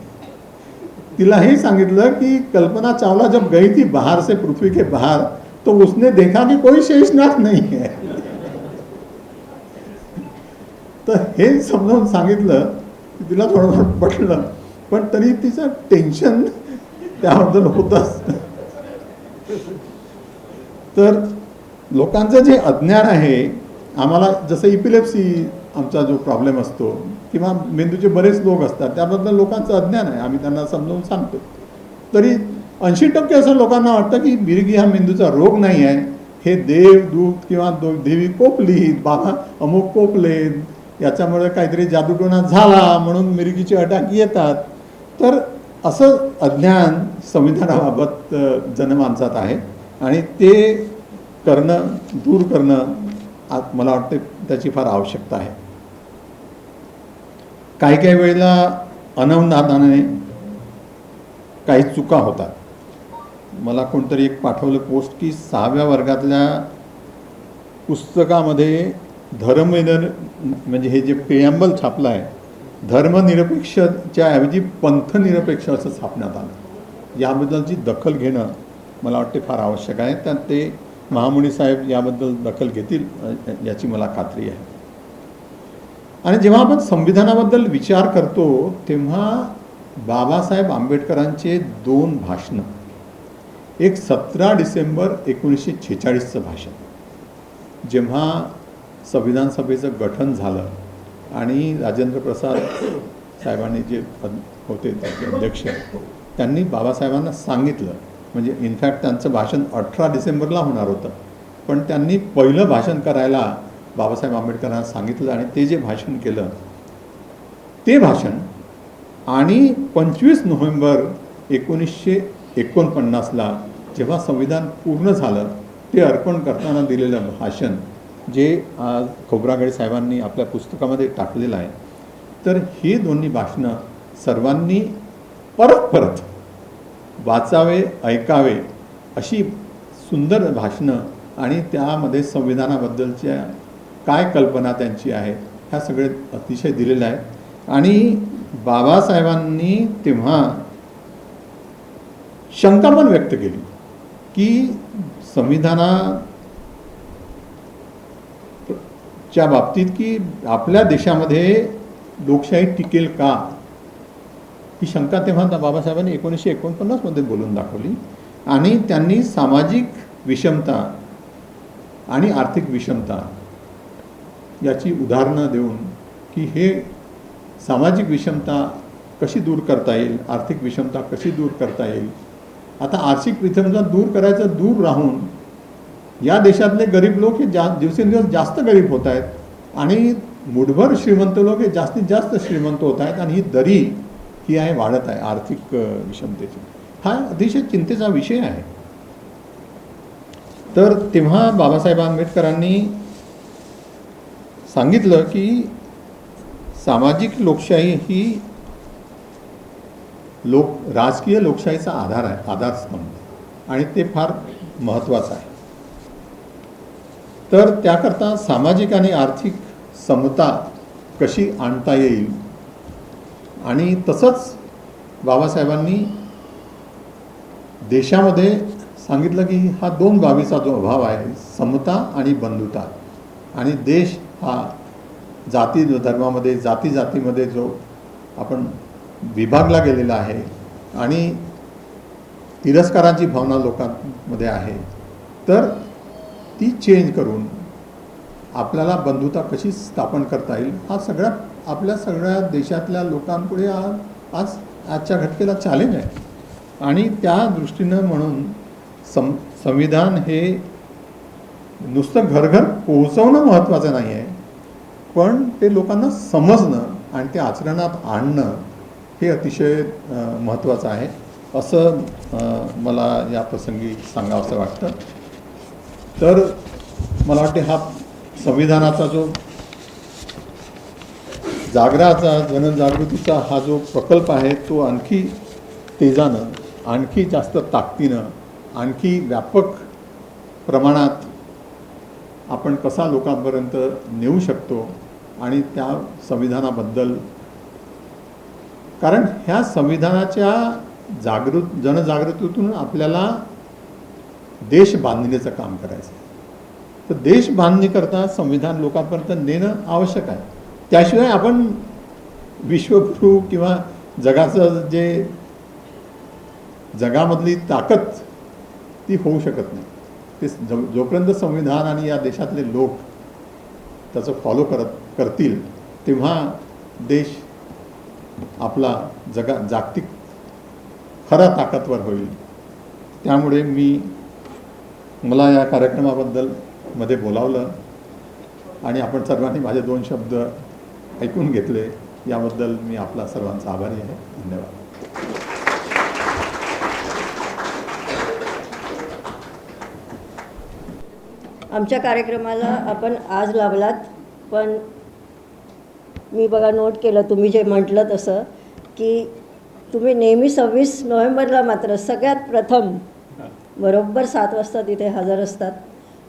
तिला हे सांगितलं की कल्पना चावला जब गई थी बाहर से पृथ्वी के बाहर तो उसने देखा कि कोई शेषनाग नहीं है। तर हे समजावून सांगितलं की तिला थोडं पटलं, पण तरी तिचं टेन्शन त्याबद्दल होतंच। तर लोकांचं जे अज्ञान आहे, आम्हाला जसं इपिलेप्सी आमचा जो प्रॉब्लेम असतो किंवा मेंदूचे बरेच लोक असतात त्याबद्दल लोकांचं अज्ञान आहे, आम्ही त्यांना समजावून सांगतो। तरी 80% असं लोकांना वाटतं की मिरगी हा मेंदूचा रोग नाही आहे, हे देवदूत किंवा देवी कोपलीत, बाबा अमुक कोपलेत, याच्यामुळे काहीतरी जादूटोणा झाला म्हणून मिरगीचे अटॅक येतात। तर असं अज्ञान संविधानाबाबत जनमानसात आहे आणि ते करणं, दूर करणं मला वाटते त्याची फार आवश्यकता आहे। काही काही वेळेला अनवधानाने काही चुका होतात। मला कोणतरी एक पाठवलं पोस्ट की 6व्या वर्गातल्या पुस्तकामध्ये म्हणजे हे जे प्रिॲम्बल छापलं आहे, धर्मनिरपेक्षच्या ऐवजी पंथनिरपेक्ष असं छापण्यात आलं। याबद्दलची दखल घेणं मला वाटते फार आवश्यक आहे। त्यात ते महामुनी साहेब याबद्दल दखल घेतील याची मला खात्री आहे। आणि जेव्हा आपण संविधानाबद्दल विचार करतो तेव्हा बाबासाहेब आंबेडकरांचे 2 भाषणं, एक 17 डिसेंबर 1946चं भाषण, जेव्हा संविधान सभेचं गठन झालं आणि राजेंद्र प्रसाद साहेबांनी जे होते त्याचे अध्यक्ष, त्यांनी बाबासाहेबांना सांगितलं, म्हणजे इनफॅक्ट त्यांचं भाषण 18 डिसेंबरला होणार होतं, पण त्यांनी पहिलं भाषण करायला बाबासाहेब आंबेडकरांना सांगितलं आणि ते जे भाषण केलं ते भाषण आणि 25 नोव्हेंबर 1949ला जेव्हा संविधान पूर्ण झालं ते अर्पण करताना दिलेलं भाषण जे आज खोब्रागडे साहेबांनी आपल्या पुस्तकामध्ये टाकलेलं आहे। तर हे दोन्ही भाषणं सर्वांनी परत परत वाचावे, ऐकावे, अशी सुंदर भाषणं आणि त्यामध्ये संविधानाबद्दलच्या काय कल्पना त्यांची आहे ह्या सगळे अतिशय दिलेलं आहे। आणि बाबासाहेबांनी तेव्हा शंका पण व्यक्त केली की संविधानाच्या बाबतीत की आपल्या देशामध्ये लोकशाही टिकेल का, ही शंका तेव्हा बाबासाहेबांनी 1949मध्ये बोलून दाखवली। आणि त्यांनी सामाजिक विषमता आणि आर्थिक विषमता याची उदाहरणं देऊन की हे सामाजिक विषमता कशी दूर करता येईल, आर्थिक विषमता कशी दूर करता येईल। आता आर्थिक विषमता दूर करायचं दूर राहून या देशातले गरीब लोक हे दिवसेंदिवस जास्त गरीब होत आहेत आणि मुठभर श्रीमंत लोक हे जास्तीत जास्त श्रीमंत होत आहेत आणि ही दरी ही आहे वाढत आहे आर्थिक विषमतेची। हा अतिशय चिंतेचा विषय आहे। तर तेव्हा बाबासाहेब आंबेडकरांनी सांगितलं की सामाजिक लोकशाही ही राजकीय लोकशाहीचा आधार आहे, आधारस्तंभ, आणि ते फार महत्त्वाचं आहे। तर त्याकरता सामाजिक आणि आर्थिक समता कशी आणता येईल आणि तसंच बाबासाहेबांनी देशामध्ये सांगितलं की हा 2 बाबीचा जो अभाव आहे, समता आणि बंधुता, आणि देश हा जाती धर्मामध्ये जातीमध्ये जो आपण विभागला गेलेला आहे आणि तिरस्काराची भावना लोकांमध्ये आहे, तर ती चेंज करून आपल्याला बंधुता कशी स्थापन करता येईल हा सगळ्या आपल्या सगळ्या देशातल्या लोकांपुढे आजच्या घटकेला चॅलेंज आहे। आणि त्या दृष्टीनं म्हणून संविधान हे नुसतं घरघर पोहोचवणं महत्त्वाचं नाही आहे, पण ते लोकांना समजणं आणि ते आचरणात आणणं हे अतिशय महत्त्वाचं आहे असं मला या प्रसंगी सांगावंसं वाटतं। तर मला वाटते हा संविधानाचा जो जनजागृतीचा हा जो प्रकल्प आहे तो आणखी तेजानं, आणखी जास्त ताकदीनं, आणखी व्यापक प्रमाणात आपण कसा लोकांपर्यंत नेऊ शकतो आणि त्या संविधानाबद्दल कारण ह्या संविधानाच्या जनजागृतीतून आपल्याला देश बांधणीचं काम करायचं आहे. तर देश बांधणीकरता संविधान लोकांपर्यंत नेणं आवश्यक आहे. त्याशिवाय आपण विश्वगुरु किंवा जगाचं जे जगामधली ताकद ती होऊ शकत नाही. ते जोपर्यंत संविधान आणि या देशातले लोक त्याचं फॉलो करतील तेव्हा देश आपला जागतिक खरा ताकदवर होईल. त्यामुळे मला या कार्यक्रमाबद्दल मध्ये बोलावलं आणि आपण सर्वांनी माझे 2 शब्द ऐकून घेतले, याबद्दल मी आपला सर्वांचा आभारी आहे. धन्यवाद. आमच्या कार्यक्रमाला आपण आज लाभलात, पण मी बघा नोट केलं तुम्ही जे म्हटलं तसं की तुम्ही नेहमी 26 नोव्हेंबरला मात्र सगळ्यात प्रथम बरोबर 7 वाजता तिथे हजर असतात.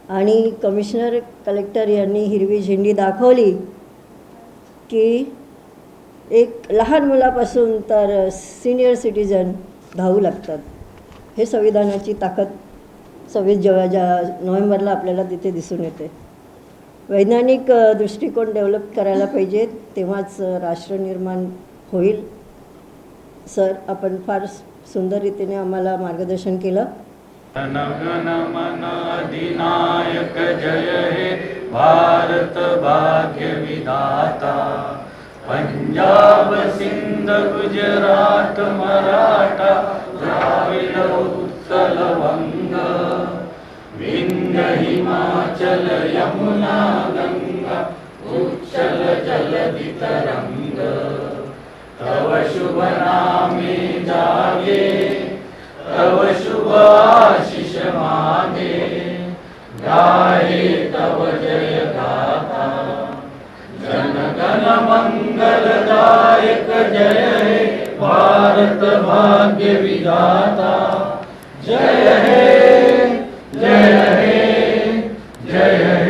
आणि कमिशनर कलेक्टर यांनी हिरवी झेंडी दाखवली की एक लहान मुलापासून तर सिनियर सिटीजन धावू लागतात. हे संविधानाची ताकद 26 नोव्हेंबरला आपल्याला तिथे दिसून येते. वैज्ञानिक दृष्टिकोन डेव्हलप करायला पाहिजे, तेव्हाच राष्ट्र निर्माण होईल. सर, आपण फार सुंदर रीतीने आम्हाला मार्गदर्शन केलं. जनगण मन अधिनायक जय हे भारत भाग्य विधाता. पंजाब सिंध गुजरात मराठा द्राविड उत्कल वंग विंध्य हिमाचल यमुना गंगा उच्चल जलधि तरंग. तव शुभ नामे जागे तव शुभ आशीष मागे गाये तव जय गाथा. जनगण मंगलदायक जय हे भारत भाग्य विधाता. जय हे जय हे जय हे.